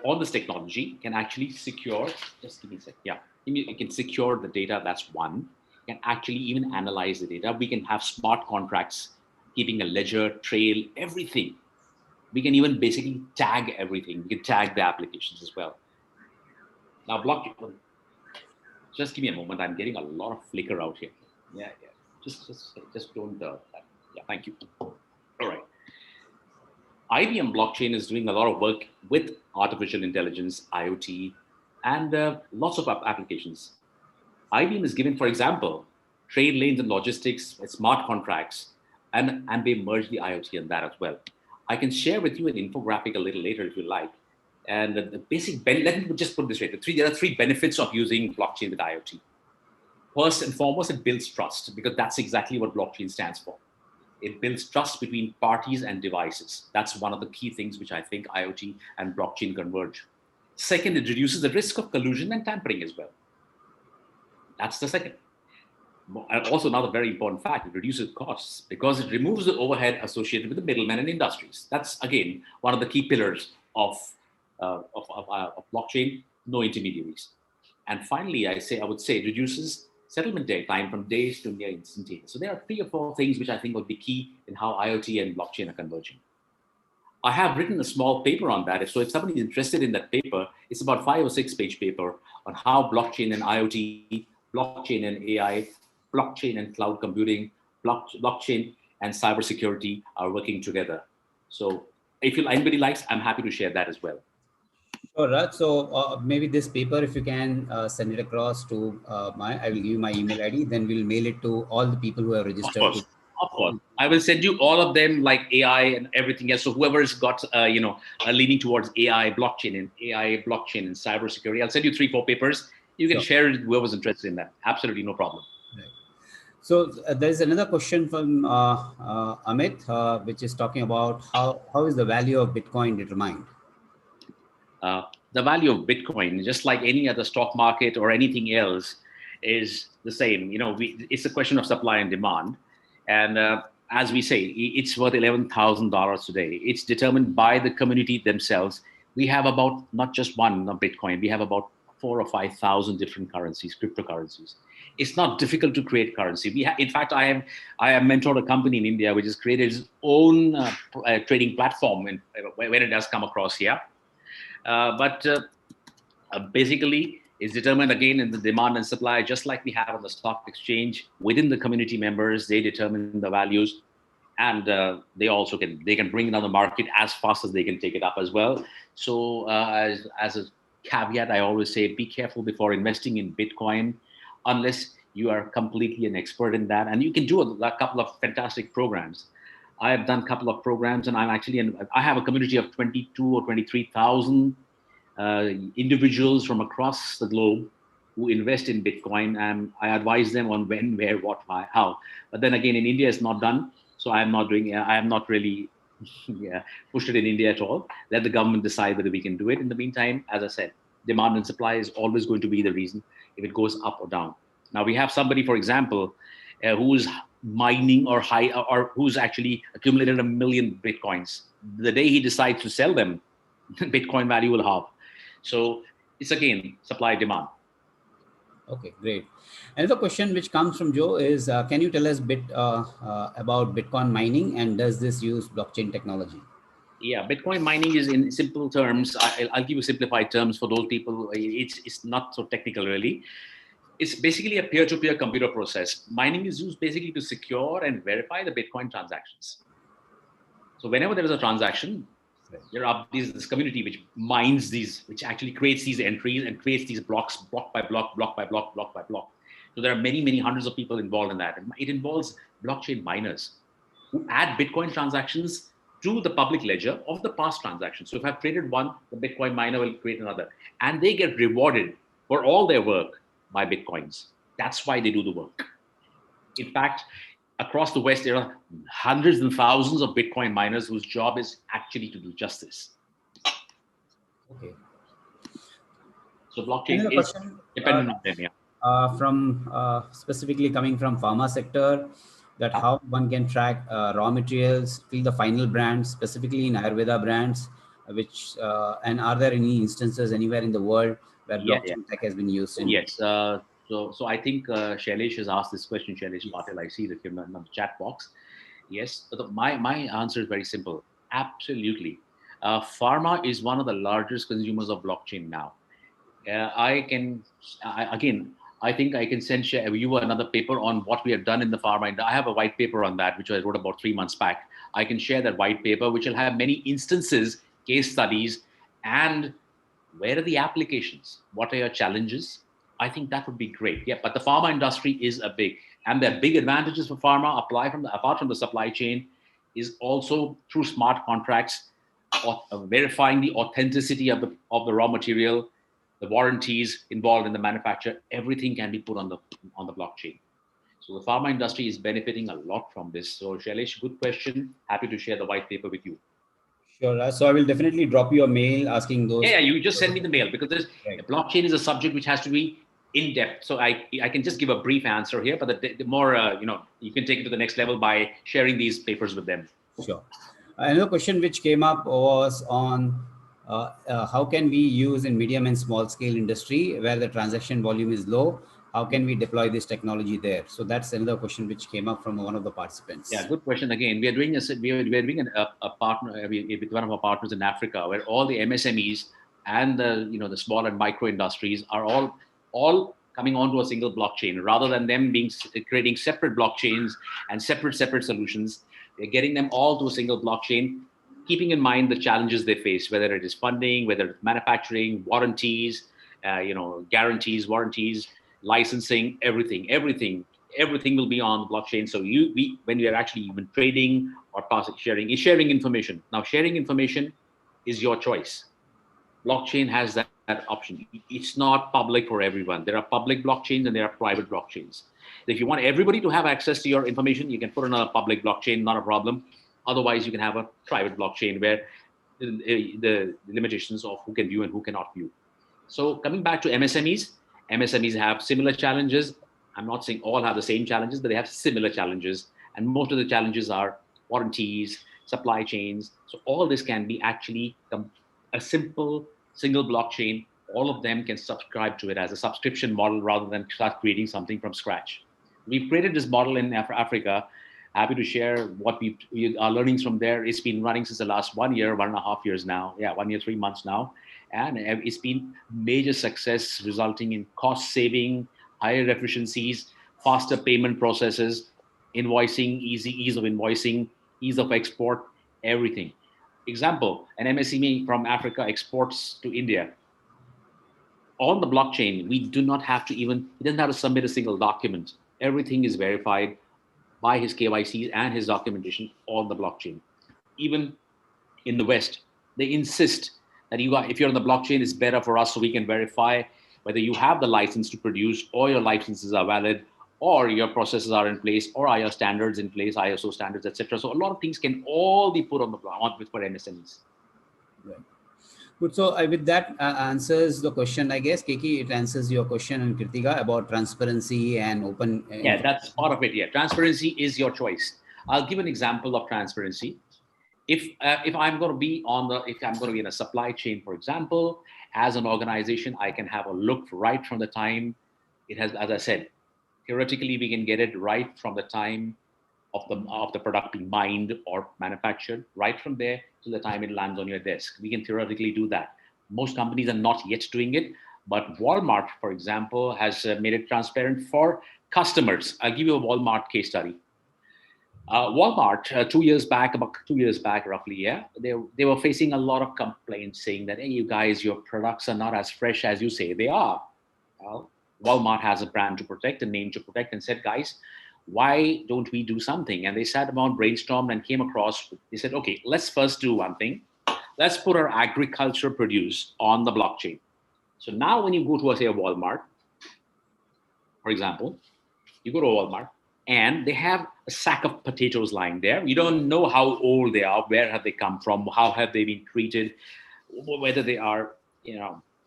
on this technology can actually secure, just give me a sec. Yeah, it can secure the data, that's one. Can actually even analyze the data. We can have smart contracts, keeping a ledger, trail, everything. We can even basically tag everything. We can tag the applications as well. Now blockchain, just give me a moment. I'm getting a lot of flicker out here. Yeah. Just don't, yeah, thank you. IBM blockchain is doing a lot of work with artificial intelligence, IoT, and lots of applications. IBM is given, for example, trade lanes and logistics, smart contracts, and they merge the IoT in that as well. I can share with you an infographic a little later if you like. And the basic, let me just put it this way, there are three benefits of using blockchain with IoT. First and foremost, it builds trust, because that's exactly what blockchain stands for. It builds trust between parties and devices. That's one of the key things which I think IoT and blockchain converge. Second, it reduces the risk of collusion and tampering as well. That's the second. And also another very important fact, it reduces costs because it removes the overhead associated with the middlemen and industries. That's, again, one of the key pillars of blockchain, no intermediaries. And finally, I would say it reduces settlement time from days to near instantaneous. So there are 3 or 4 things which I think would be key in how IoT and blockchain are converging. I have written a small paper on that. So if somebody is interested in that paper, it's about 5 or 6 page paper on how blockchain and IoT, blockchain and AI, blockchain and cloud computing, blockchain and cybersecurity are working together. So if anybody likes, I'm happy to share that as well. Sure, Raj. So maybe this paper, if you can send it across to I will give you my email ID, then we'll mail it to all the people who have registered. Of course. I will send you all of them, like AI and everything else. So whoever's got, leaning towards AI, blockchain and cybersecurity, I'll send you 3, 4 papers. You can share it with whoever's interested in that. Absolutely no problem. Right. So there is another question from Amit, which is talking about how is the value of Bitcoin determined? The value of Bitcoin, just like any other stock market or anything else, is the same. It's a question of supply and demand. And as we say, it's worth $11,000 today. It's determined by the community themselves. We have about not just one Bitcoin. We have about 4,000 or 5,000 different currencies, cryptocurrencies. It's not difficult to create currency. In fact, I have mentored a company in India which has created its own trading platform when it does come across here. But basically, it's determined again in the demand and supply, just like we have on the stock exchange. Within the community members, they determine the values, and they also can bring it on the market as fast as they can take it up as well. So as a caveat, I always say, be careful before investing in Bitcoin, unless you are completely an expert in that. And you can do a couple of fantastic programs. I have done a couple of programs, and I have a community of 22 or 23,000 individuals from across the globe who invest in Bitcoin, and I advise them on when, where, what, why, how. But then again, in India, it's not done, so I am not really pushed it in India at all. Let the government decide whether we can do it. In the meantime, as I said, demand and supply is always going to be the reason if it goes up or down. Now we have somebody, for example, who's mining or who's actually accumulated 1 million Bitcoins. The day he decides to sell them, Bitcoin value will halve. So it's again, supply demand. Okay, great. Another question which comes from Joe is, can you tell us a bit about Bitcoin mining, and does this use blockchain technology? Yeah, Bitcoin mining is, in simple terms, I'll give you simplified terms for those people. It's not so technical really. It's basically a peer-to-peer computer process. Mining is used basically to secure and verify the Bitcoin transactions. So whenever there is a transaction, there are this community which mines these, which actually creates these entries and creates these blocks, block by block, block by block, block by block. So there are many, many hundreds of people involved in that. And it involves blockchain miners who add Bitcoin transactions to the public ledger of the past transactions. So if I've created one, the Bitcoin miner will create another. And they get rewarded for all their work by Bitcoins. That's why they do the work. In fact, across the West, there are hundreds and thousands of Bitcoin miners whose job is actually to do just this. Okay. So blockchain is dependent on them, yeah. From specifically coming from pharma sector, that how one can track raw materials till the final brands, specifically in Ayurveda brands, and are there any instances anywhere in the world where blockchain tech has been used in? Yes. So I think Shailesh has asked this question, Shailesh Patel. I see that in the chat box. Yes. So my answer is very simple. Absolutely. Pharma is one of the largest consumers of blockchain now. I think I can share you another paper on what we have done in the pharma industry. I have a white paper on that, which I wrote about 3 months back. I can share that white paper, which will have many instances, case studies, and where are the applications? What are your challenges? I think that would be great. Yeah, but the pharma industry is and the big advantages for pharma apart from the supply chain is also through smart contracts, verifying the authenticity of the raw material, the warranties involved in the manufacture. Everything can be put on the blockchain. So the pharma industry is benefiting a lot from this. So Shailesh, good question. Happy to share the white paper with you. Sure. So I will definitely drop you a mail asking those. Yeah, you just send me the mail because Right. blockchain is a subject which has to be in depth. So I can just give a brief answer here, but the more you can take it to the next level by sharing these papers with them. Sure. Another question which came up was on how can we use in medium and small scale industry where the transaction volume is low? How can we deploy this technology there? So that's another question which came up from one of the participants. Yeah, good question. Again, we are doing a partner with one of our partners in Africa, where all the MSMEs and the small and micro industries are all coming onto a single blockchain, rather than them creating separate blockchains and separate solutions. They're getting them all to a single blockchain, keeping in mind the challenges they face, whether it is funding, whether it's manufacturing, warranties, guarantees, warranties, licensing, everything will be on the blockchain. So when we are actually even trading or sharing information. Now, sharing information is your choice. Blockchain has that option. It's not public for everyone. There are public blockchains and there are private blockchains. If you want everybody to have access to your information, you can put it on a public blockchain, not a problem. Otherwise, you can have a private blockchain where the limitations of who can view and who cannot view. So coming back to MSMEs have similar challenges. I'm not saying all have the same challenges, but they have similar challenges. And most of the challenges are warranties, supply chains. So all this can be actually a simple single blockchain. All of them can subscribe to it as a subscription model rather than start creating something from scratch. We've created this model in Africa. Happy to share what our learnings from there. It's been running since the last 1 year, 1.5 years now. Yeah, 1 year, 3 months now. And it's been major success, resulting in cost saving, higher efficiencies, faster payment processes, invoicing, ease of invoicing, ease of export, everything. Example, an MSME from Africa exports to India. On the blockchain, he doesn't have to submit a single document. Everything is verified by his KYC and his documentation on the blockchain. Even in the West, they insist that if you're on the blockchain, it's better for us so we can verify whether you have the license to produce, or your licenses are valid, or your processes are in place, or are your standards in place, ISO standards, etc. So a lot of things can all be put on the blockchain for MSMEs. Right. Good. So with that answers the question, I guess, Keki, it answers your question, and Kritika, about transparency and open. Yeah, that's part of it. Yeah, transparency is your choice. I'll give an example of transparency. If I'm going to be in a supply chain, for example, as an organization, I can have a look right from the time it has, as I said, theoretically, we can get it right from the time of the product being mined or manufactured, right from there to the time it lands on your desk. We can theoretically do that. Most companies are not yet doing it, but Walmart, for example, has made it transparent for customers. I'll give you a Walmart case study. Walmart, 2 years back, roughly, yeah, they were facing a lot of complaints saying that, hey, you guys, your products are not as fresh as you say they are. Well, Walmart has a brand to protect, a name to protect, and said, guys, why don't we do something? And they sat down, brainstormed, and came across, they said, okay, let's first do one thing. Let's put our agriculture produce on the blockchain. So now when you go to, say, a Walmart, for example, you go to a Walmart, and they have a sack of potatoes lying there. You don't know how old they are, where have they come from, how have they been treated, whether they are,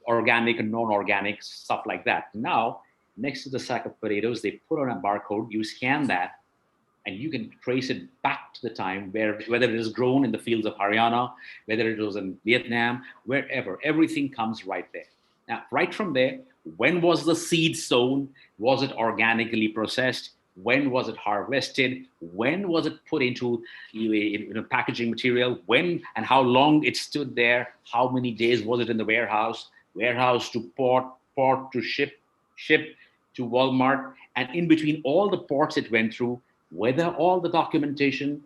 organic and non-organic, stuff like that. Now, next to the sack of potatoes, they put on a barcode, you scan that, and you can trace it back to the time whether it is grown in the fields of Haryana, whether it was in Vietnam, wherever, everything comes right there. Now, right from there, when was the seed sown? Was it organically processed? When was it harvested? When was it put into packaging material? When and how long it stood there? How many days was it in the warehouse to port to ship to Walmart, and in between all the ports it went through, whether all the documentation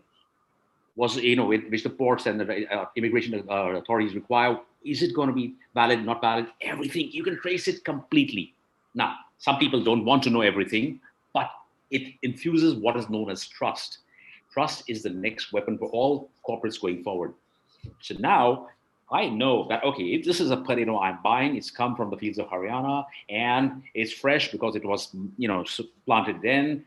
was, which the ports and the immigration authorities require, is it going to be valid, not valid? Everything, you can trace it completely. Now, some people don't want to know everything, but it infuses what is known as trust. Trust is the next weapon for all corporates going forward. So now I know that, okay, if this is a potato I'm buying, it's come from the fields of Haryana and it's fresh because it was, planted then,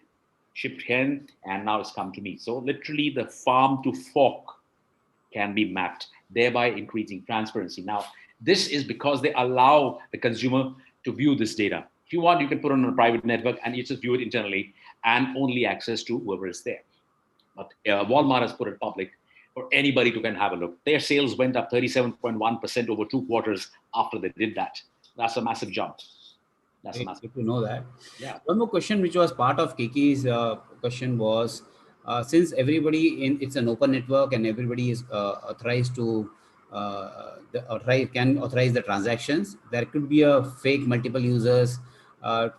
shipped in, and now it's come to me. So literally the farm to fork can be mapped, thereby increasing transparency. Now, this is because they allow the consumer to view this data. If you want, you can put it on a private network and you just view it internally and only access to whoever is there. But Walmart has put it public for anybody to can have a look. Their sales went up 37.1% over 2 quarters after they did that. That's a massive jump. That's a massive. Good to know that. Yeah. One more question, which was part of Kiki's question, was since everybody it's an open network and everybody is authorized to can authorize the transactions, there could be a fake multiple users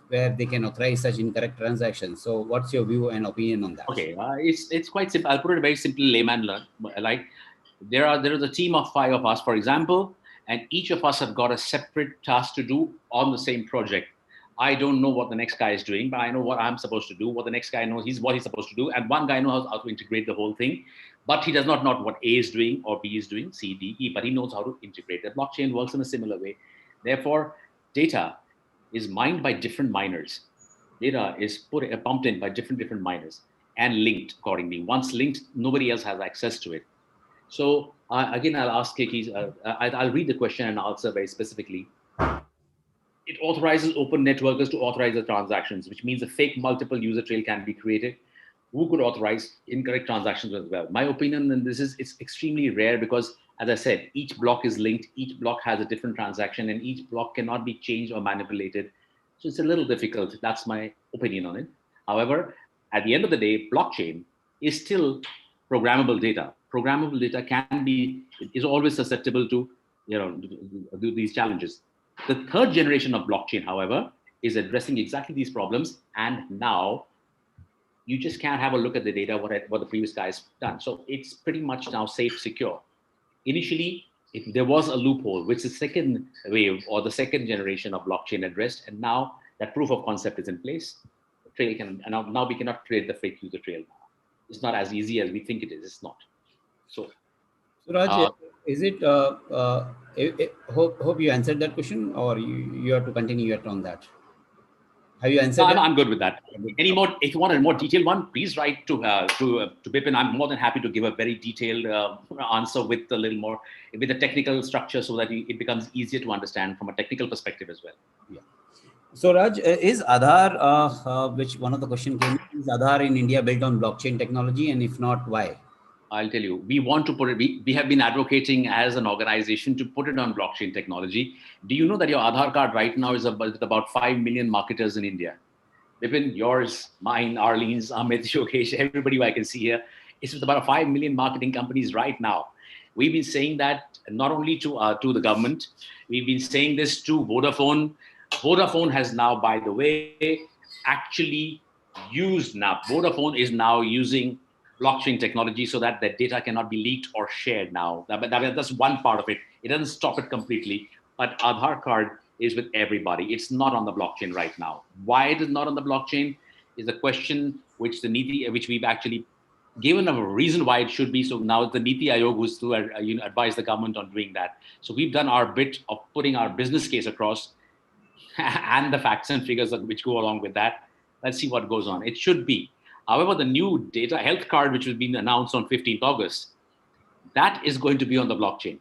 where they can authorize such incorrect transactions. So what's your view and opinion on that? Okay, it's quite simple. I'll put it in very simple layman learn. Like there is a team of 5 of us, for example, and each of us have got a separate task to do on the same project. I don't know what the next guy is doing, but I know what I'm supposed to do. What the next guy knows, what he's supposed to do, and one guy knows how to integrate the whole thing, but he does not know what A is doing or B is doing, C, D, E, but he knows how to integrate. The blockchain works in a similar way. Therefore, data is mined by different miners. Data is pumped in by different miners and linked accordingly. Once linked, nobody else has access to it. So again, I'll ask Kiki, I'll read the question and answer very specifically. It authorizes open networkers to authorize the transactions, which means a fake multiple user trail can be created. Who could authorize incorrect transactions as well? My opinion on this is it's extremely rare because, as I said, each block is linked, each block has a different transaction, and each block cannot be changed or manipulated. So it's a little difficult. That's my opinion on it. However, at the end of the day, blockchain is still programmable data. Programmable data is always susceptible to these challenges. The 3rd generation of blockchain, however, is addressing exactly these problems. And now you just can't have a look at the data, what the previous guy's done. So it's pretty much now safe, secure. Initially, there was a loophole, which the 2nd wave or the 2nd generation of blockchain addressed. And now that proof of concept is in place. Now we cannot create the fake user trail. It's not as easy as we think it is. It's not. So Raj, is it, hope you answered that question, or you have to continue yet on that? Have you answered? I'm good with that. Any more? If you want a more detailed one, please write to Bipin. I'm more than happy to give a very detailed answer with a little more, with the technical structure, so that it becomes easier to understand from a technical perspective as well. Yeah. So Raj, is Aadhaar, which one of the questions came, is Aadhaar in India built on blockchain technology, and if not, why? I'll tell you, we want to put it, we have been advocating as an organization to put it on blockchain technology. Do you know that your Aadhaar card right now is about 5 million marketers in India? Bipin, yours, mine, Arlene's, Amit, Yogesh, everybody I can see here. It's with about 5 million marketing companies right now. We've been saying that not only to the government, we've been saying this to Vodafone. Vodafone has now, by the way, actually used now. Vodafone is now using blockchain technology so that their data cannot be leaked or shared now. That's one part of it. It doesn't stop it completely, but Aadhaar card is with everybody. It's not on the blockchain right now. Why it is not on the blockchain is a question which we've actually given a reason why it should be. So now it's the Niti Aayog who's to advise the government on doing that. So we've done our bit of putting our business case across and the facts and figures which go along with that. Let's see what goes on. It should be. However, the new data health card, which has been announced on 15th August, that is going to be on the blockchain.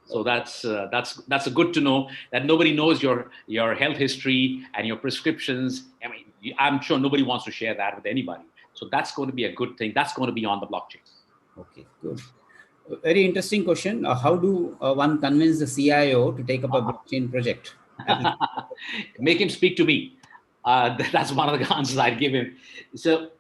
So that's a good to know that nobody knows your health history and your prescriptions. I mean, I'm sure nobody wants to share that with anybody. So that's going to be a good thing. That's going to be on the blockchain. Okay, good. Very interesting question. How do one convince the CIO to take up a blockchain project? Make him speak to me. That's one of the answers I'd give him. So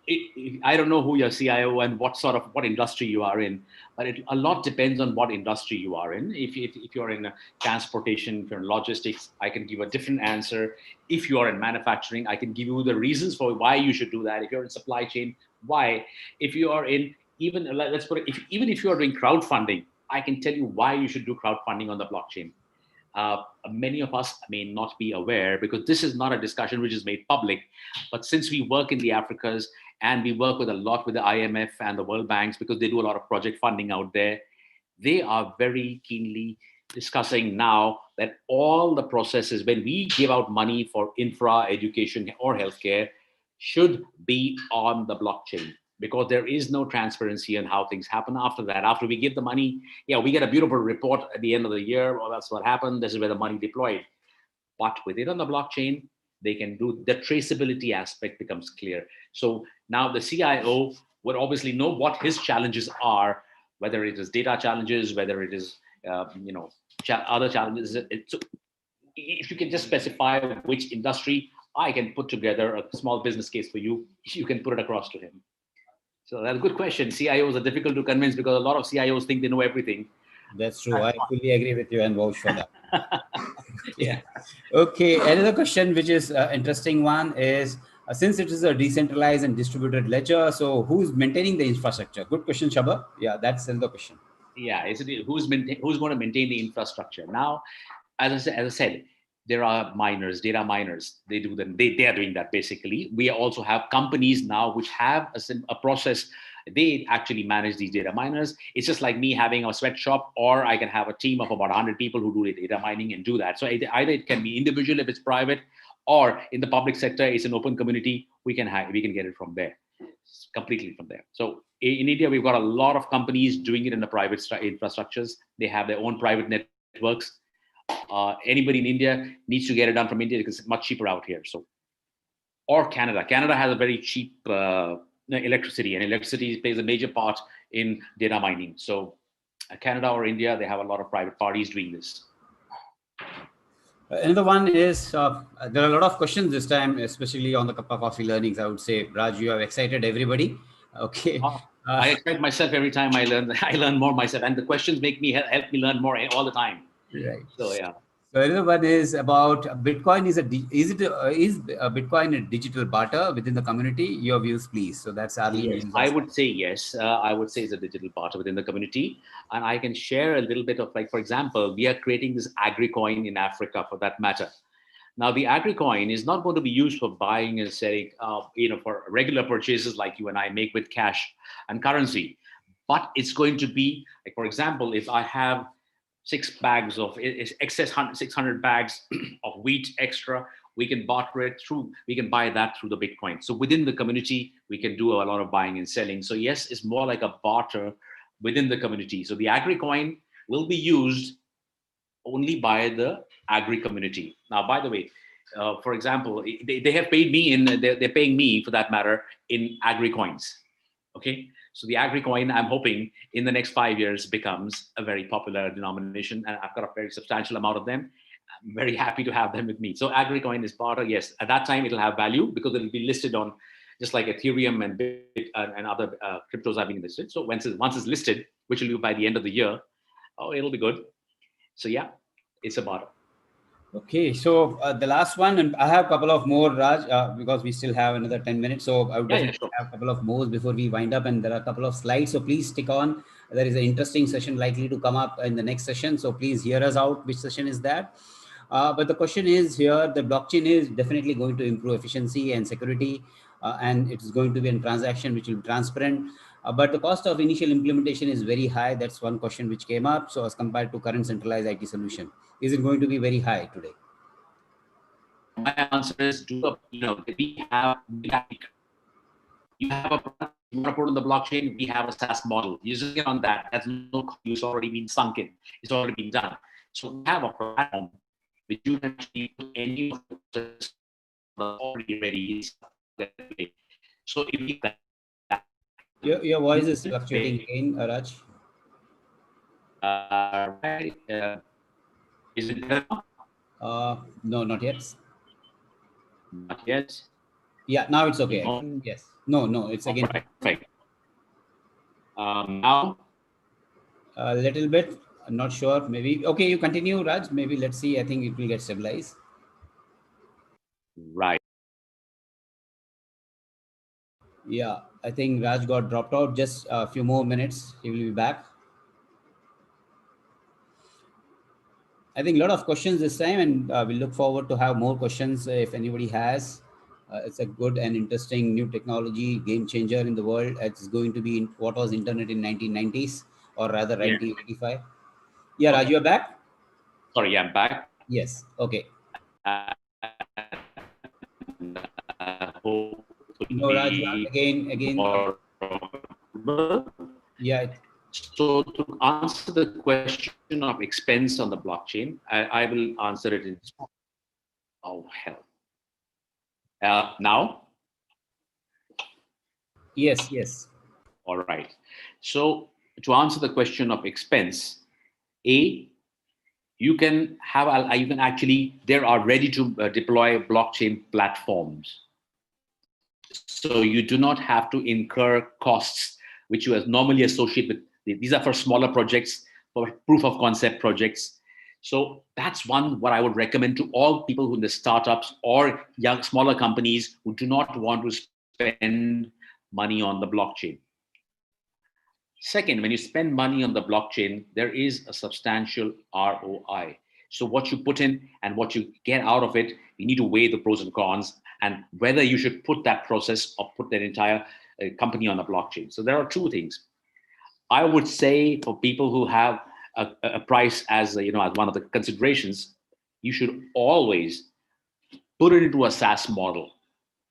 I don't know who your CIO and what industry you are in, but a lot depends on what industry you are in. If you're in transportation, if you're in logistics, I can give a different answer. If you are in manufacturing, I can give you the reasons for why you should do that. If you're in supply chain, why? If you are in let's put it, even if you are doing crowdfunding, I can tell you why you should do crowdfunding on the blockchain. Many of us may not be aware because this is not a discussion which is made public. But since we work in the Africas and we work with a lot with the IMF and the World Banks because they do a lot of project funding out there, they are very keenly discussing now that all the processes when we give out money for infra, education, or healthcare should be on the blockchain, because there is no transparency on how things happen after that. After we give the money, yeah, we get a beautiful report at the end of the year. Well, that's what happened. This is where the money deployed. But with it on the blockchain, they can do the traceability aspect becomes clear. So now the CIO would obviously know what his challenges are, whether it is data challenges, whether it is other challenges. So if you can just specify which industry, I can put together a small business case for you. You can put it across to him. So that's a good question. CIOs are difficult to convince because a lot of CIOs think they know everything. That's true. I fully agree with you and vouch for that. Yeah. Okay. Another question, which is interesting one, is since it is a decentralized and distributed ledger, so who's maintaining the infrastructure? Good question, Shaba. Yeah, that's another question. Yeah. Who's going to maintain the infrastructure? Now, as I said, there are miners, data miners. They do them. They are doing that basically. We also have companies now which have a process. They actually manage these data miners. It's just like me having a sweatshop, or I can have a team of about 100 people who do data mining and do that. So either it can be individual if it's private, or in the public sector, it's an open community. We can get it from there, completely from there. So in India, we've got a lot of companies doing it in the private infrastructures. They have their own private networks. Anybody in India needs to get it done from India because it's much cheaper out here. So, or Canada. Canada has a very cheap electricity, and electricity plays a major part in data mining. So, Canada or India, they have a lot of private parties doing this. Another one is there are a lot of questions this time, especially on the Cup of Coffee learnings. I would say, Raj, you have excited everybody. Okay. I excite myself every time I learn. I learn more myself, and the questions make me help me learn more all the time. Right. So yeah. So another one is about Bitcoin. Is Bitcoin a digital barter within the community? Your views, please. So that's our yes, I would say yes. I would say it's a digital barter within the community, and I can share a little bit of, like, for example, we are creating this AgriCoin in Africa, for that matter. Now, the AgriCoin is not going to be used for buying and selling, for regular purchases like you and I make with cash and currency, but it's going to be, like, for example, if I have 6 bags of excess 600 bags of wheat extra, we can barter it through, we can buy that through the Bitcoin. So within the community, we can do a lot of buying and selling. So yes, it's more like a barter within the community. So the AgriCoin will be used only by the agri community. Now, by the way, for example, they have paid me they're paying me, for that matter, in AgriCoins. Okay. So the AgriCoin, I'm hoping in the next 5 years becomes a very popular denomination, and I've got a very substantial amount of them. I'm very happy to have them with me. So AgriCoin is barter. Yes, at that time it'll have value because it'll be listed on, just like Ethereum and other cryptos are being listed. So once it's listed, which will be by the end of the year, it'll be good. So yeah, it's a barter. Okay, so the last one, and I have a couple of more, Raj, because we still have another 10 minutes. So I would definitely have a couple of more before we wind up, and there are a couple of slides. So please stick on. There is an interesting session likely to come up in the next session. So please hear us out. Which session is that? But the question is here, the blockchain is definitely going to improve efficiency and security, and it's going to be a transaction which will be transparent. But the cost of initial implementation is very high. That's one question which came up. So as compared to current centralized IT solution, is it going to be very high today? My answer is, we have you have a product you want to put on the blockchain, we have a SaaS model. Using it on that, that's no cost. It's already been sunk in. It's already been done. So we have a platform which you can actually put any of the already ready. So if we your voice is fluctuating again, Raj. Is it better now? No, not yet. Not yet. Yeah, now it's okay. No? Yes. No, it's again Right, perfect. Now, a little bit. I'm not sure. Maybe. Okay, you continue, Raj. Maybe let's see. I think it will get stabilized. right. Yeah, I think Raj got dropped out. Just a few more minutes. He will be back. I think a lot of questions this time, and we look forward to have more questions if anybody has. It's a good and interesting new technology, game changer in the world. It's going to be in what was internet in 1990s, or rather Yeah. 1985. Yeah, Raj, Okay. you're back. Sorry, I'm back. Yes. Okay. No, Raj, Hopefully again. more. Yeah. So to answer the question of expense on the blockchain, I will answer it in. Oh hell. Now. Yes. All right. So to answer the question of expense, A, you can have, you can actually, there are ready to deploy blockchain platforms. So you do not have to incur costs, which you normally associate with. These are for smaller projects, for proof of concept projects. So that's what I would recommend to all people who in the startups or young, smaller companies who do not want to spend money on the blockchain. Second, when you spend money on the blockchain, there is a substantial ROI. So what you put in and what you get out of it, you need to weigh the pros and cons and whether you should put that process or put that entire company on the blockchain. So there are two things. I would say for people who have a price as as one of the considerations, you should always put it into a SaaS model.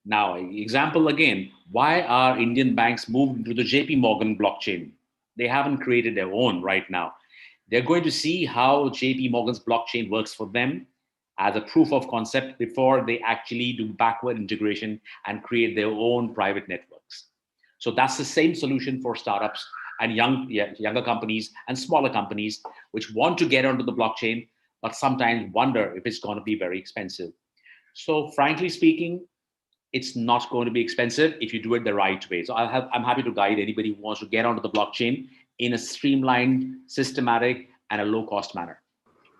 Now, example again, why are Indian banks moved to the JP Morgan blockchain? They haven't created their own right now. They're going to see how JP Morgan's blockchain works for them as a proof of concept before they actually do backward integration and create their own private networks. So that's the same solution for startups and younger companies and smaller companies which want to get onto the blockchain, but sometimes wonder if it's going to be very expensive. So frankly speaking, it's not going to be expensive if you do it the right way. So I'm happy to guide anybody who wants to get onto the blockchain in a streamlined, systematic, and a low-cost manner.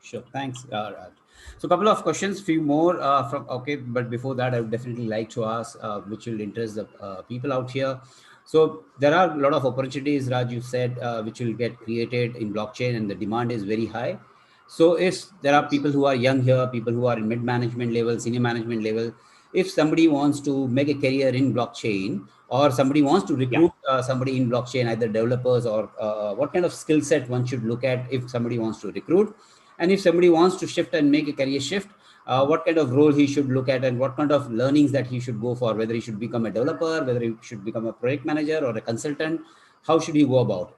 Sure. Thanks, Raj. So a couple of questions, few more okay, but before that, I would definitely like to ask, which will interest the people out here. So there are a lot of opportunities, Raj, you said, which will get created in blockchain, and the demand is very high. So if there are people who are young here, people who are in mid-management level, senior management level, if somebody wants to make a career in blockchain, or somebody wants to recruit somebody in blockchain, either developers or what kind of skill set one should look at if somebody wants to recruit, and if somebody wants to shift and make a career shift, what kind of role he should look at, and what kind of learnings that he should go for, whether he should become a developer, whether he should become a project manager or a consultant, how should he go about it?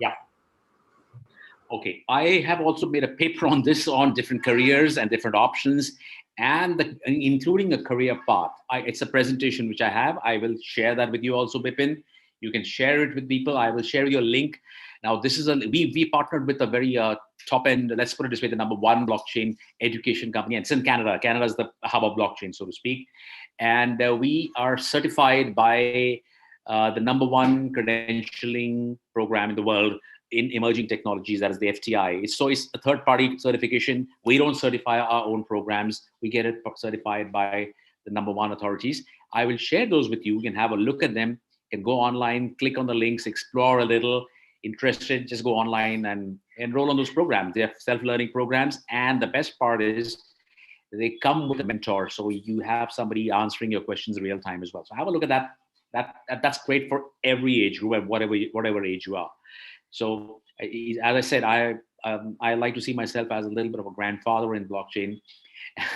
Yeah. Okay, I have also made a paper on this, on different careers and different options, and including a career path. It's a presentation which I have. I will share that with you also, Bipin. You can share it with people. I will share your link. Now, this is we partnered with a very top end, let's put it this way, the number one blockchain education company. And it's in Canada. Canada is the hub of blockchain, so to speak. And we are certified by the number one credentialing program in the world in emerging technologies, that is the FTI. So it's a third-party certification. We don't certify our own programs. We get it certified by the number one authorities. I will share those with you. You can have a look at them. You can go online, click on the links, explore a little. Interested, just go online and enroll on those programs. They are self-learning programs. And the best part is they come with a mentor. So you have somebody answering your questions in real time as well. So have a look at that. That's great for every age group, whatever age you are. So as I said, I like to see myself as a little bit of a grandfather in blockchain.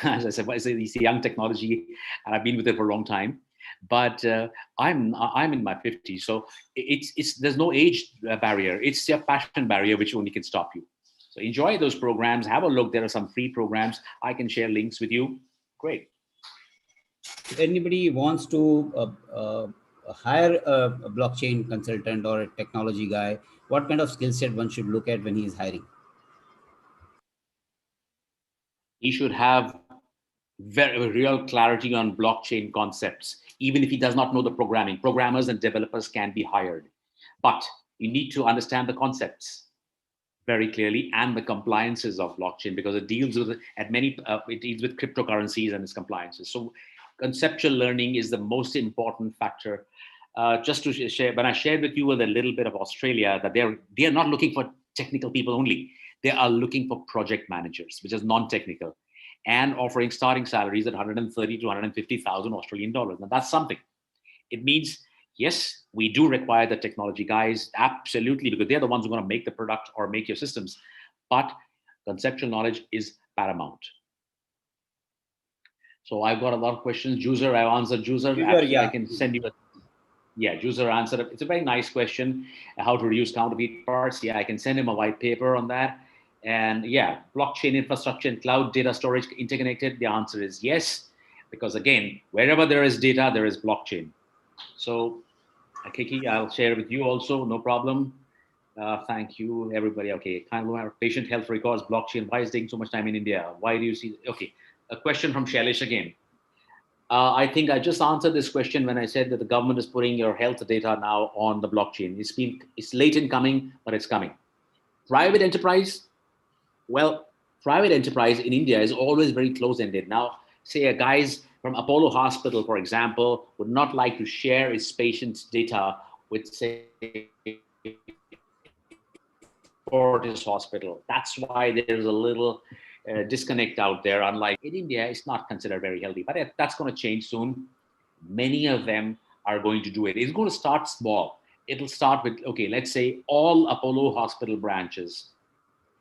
As I said, it's a young technology, and I've been with it for a long time. But I'm in my 50s, so there's no age barrier. It's your passion barrier which only can stop you. So enjoy those programs. Have a look. There are some free programs. I can share links with you. Great. If anybody wants to hire a blockchain consultant or a technology guy, what kind of skill set one should look at when he is hiring? He should have very real clarity on blockchain concepts, even if he does not know the programming. Programmers and developers can be hired, but you need to understand the concepts very clearly and the compliances of blockchain, because it deals with it deals with cryptocurrencies and its compliances. So conceptual learning is the most important factor. Just to share, when I shared with you a little bit of Australia, that they're not looking for technical people only. They are looking for project managers, which is non-technical, and offering starting salaries at 130 to 150,000 Australian dollars. Now that's something. It means, yes, we do require the technology guys, absolutely, because they're the ones who are going to make the product or make your systems. But conceptual knowledge is paramount. So I've got a lot of questions. Juicer, I've answered Juicer. Yeah. I can send you Juicer answered it. It's a very nice question. How to reduce counterfeit parts. Yeah, I can send him a white paper on that. And yeah, blockchain infrastructure and cloud data storage interconnected. The answer is yes, because again, wherever there is data, there is blockchain. So Kiki, I'll share with you also, no problem. Thank you, everybody. Okay, kind of patient health records, blockchain. Why is it taking so much time in India? Why do you see? Okay, a question from Shailesh again. I think I just answered this question when I said that the government is putting your health data now on the blockchain. It's late in coming, but it's coming. Private enterprise, well, private enterprise in India is always very close-ended. Now, say a guy's from Apollo Hospital, for example, would not like to share his patient's data with, say, Fortis Hospital. That's why there's a little disconnect out there. Unlike in India, it's not considered very healthy, but that's going to change soon. Many of them are going to do it. It's going to start small. It'll start with, okay, let's say all Apollo Hospital branches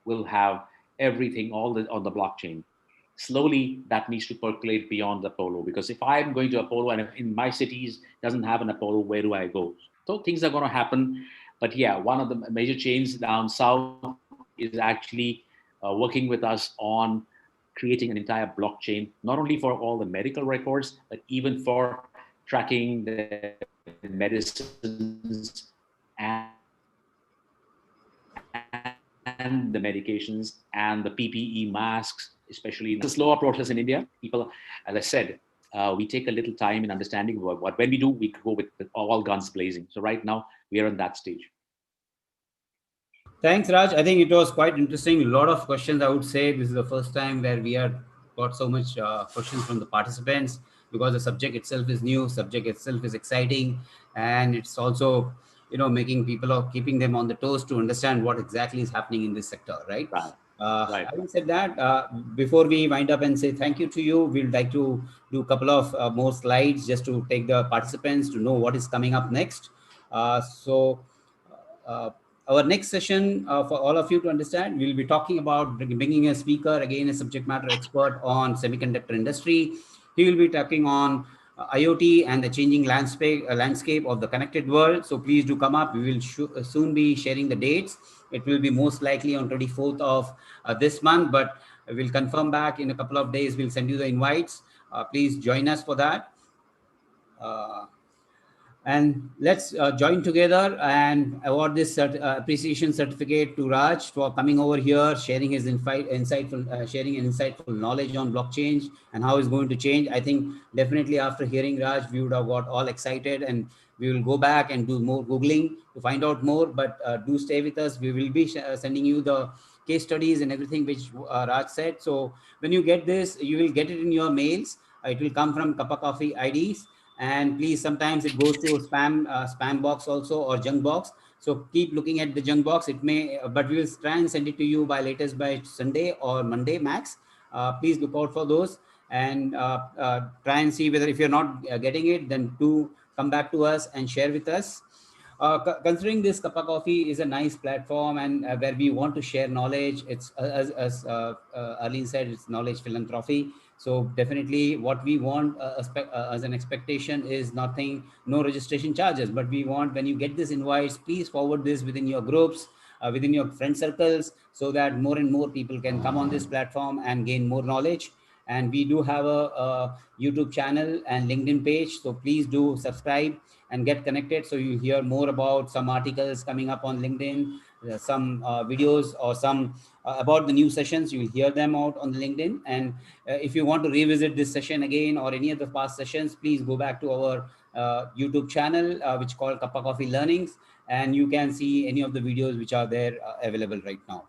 will have everything on the blockchain. Slowly, that needs to percolate beyond Apollo, because if I'm going to Apollo and if in my cities doesn't have an Apollo, where do I go? So things are going to happen. But yeah, one of the major chains down south is actually working with us on creating an entire blockchain, not only for all the medical records, but even for tracking the medicines and the medications and the PPE masks, especially. It's a slower process in India. People, as I said, we take a little time in understanding what when we do, we go with all guns blazing. So right now we are in that stage. Thanks, Raj. I think it was quite interesting. A lot of questions. I would say this is the first time where we have got so much questions from the participants, because the subject itself is new, subject itself is exciting, and it's also, making people or keeping them on the toes to understand what exactly is happening in this sector, right? Right. Having said that, before we wind up and say thank you to you, we'd like to do a couple of more slides just to take the participants to know what is coming up next. Our next session, for all of you to understand, we'll be talking about bringing a speaker, again, a subject matter expert on semiconductor industry. He will be talking on IoT and the changing landscape of the connected world. So please do come up. We will soon be sharing the dates. It will be most likely on 24th of this month, but we'll confirm back in a couple of days. We'll send you the invites. Please join us for that. And let's join together and award this appreciation certificate to Raj for coming over here, sharing his insightful knowledge on blockchain and how it's going to change. I think definitely after hearing Raj, we would have got all excited, and we will go back and do more Googling to find out more. But do stay with us. We will be sending you the case studies and everything which Raj said. So when you get this, you will get it in your mails. It will come from Cup of Coffee IDs. And please, sometimes it goes to spam box also, or junk box. So keep looking at the junk box. It may, but we will try and send it to you by Sunday or Monday max. Please look out for those, and try and see whether, if you're not getting it, then do come back to us and share with us. Considering this Cup of Coffee is a nice platform, and where we want to share knowledge, it's as Arlene said, it's knowledge philanthropy. So definitely what we want as an expectation is no registration charges, but we want, when you get these invites, please forward this within your groups, within your friend circles, so that more and more people can come on this platform and gain more knowledge. And we do have a YouTube channel and LinkedIn page. So please do subscribe and get connected, so you hear more about some articles coming up on LinkedIn, some videos or some about the new sessions. You will hear them out on the LinkedIn. And if you want to revisit this session again or any of the past sessions, please go back to our YouTube channel, which is called Kappa Coffee Learnings, and you can see any of the videos which are there available right now.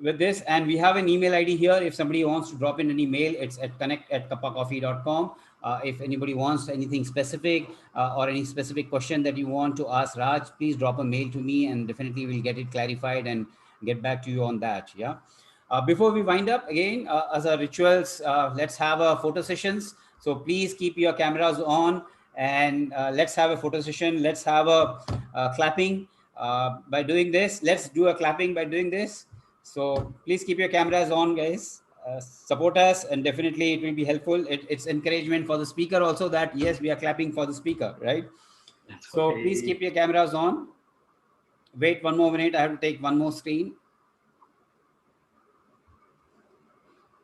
With this, and we have an email ID here. If somebody wants to drop in an email, it's at connect@kappacoffee.com. If anybody wants anything specific or any specific question that you want to ask Raj, please drop a mail to me, and definitely we'll get it clarified and get back to you on that. Yeah. Before we wind up again, as our rituals, let's have a photo sessions. So please keep your cameras on, and let's have a photo session. Let's have a clapping by doing this. Let's do a clapping by doing this. So please keep your cameras on, guys. Support us, and definitely it will be helpful. It's encouragement for the speaker also, that yes, we are clapping for the speaker, right? So okay. Please keep your cameras on. Wait 1 more minute. I have to take one more screen.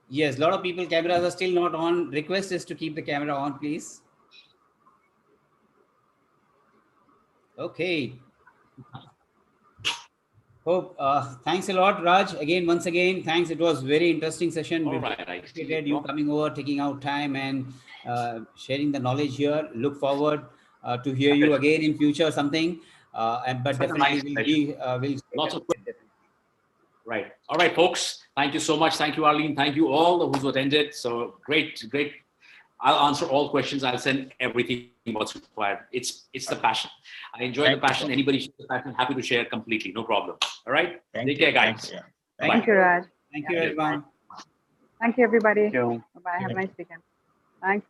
Yes, a lot of people cameras are still not on. Request is to keep the camera on, please. Okay. Hope, thanks a lot, Raj. Again, once again, thanks. It was very interesting session. All We right, appreciated you coming over, taking out time, and sharing the knowledge here. Look forward to hear you again in future, something. But definitely we'll lots of right. All right, folks. Thank you so much. Thank you, Arlene. Thank you all who's attended. So great. I'll answer all questions. I'll send everything what's required. It's the passion. I enjoy the passion. Anybody shares the passion, happy to share completely. No problem. All right. Take care, guys. Thank you, Raj. Thank you, everyone. Thank you, everybody. Thank you. Bye. Have a nice weekend. Thanks.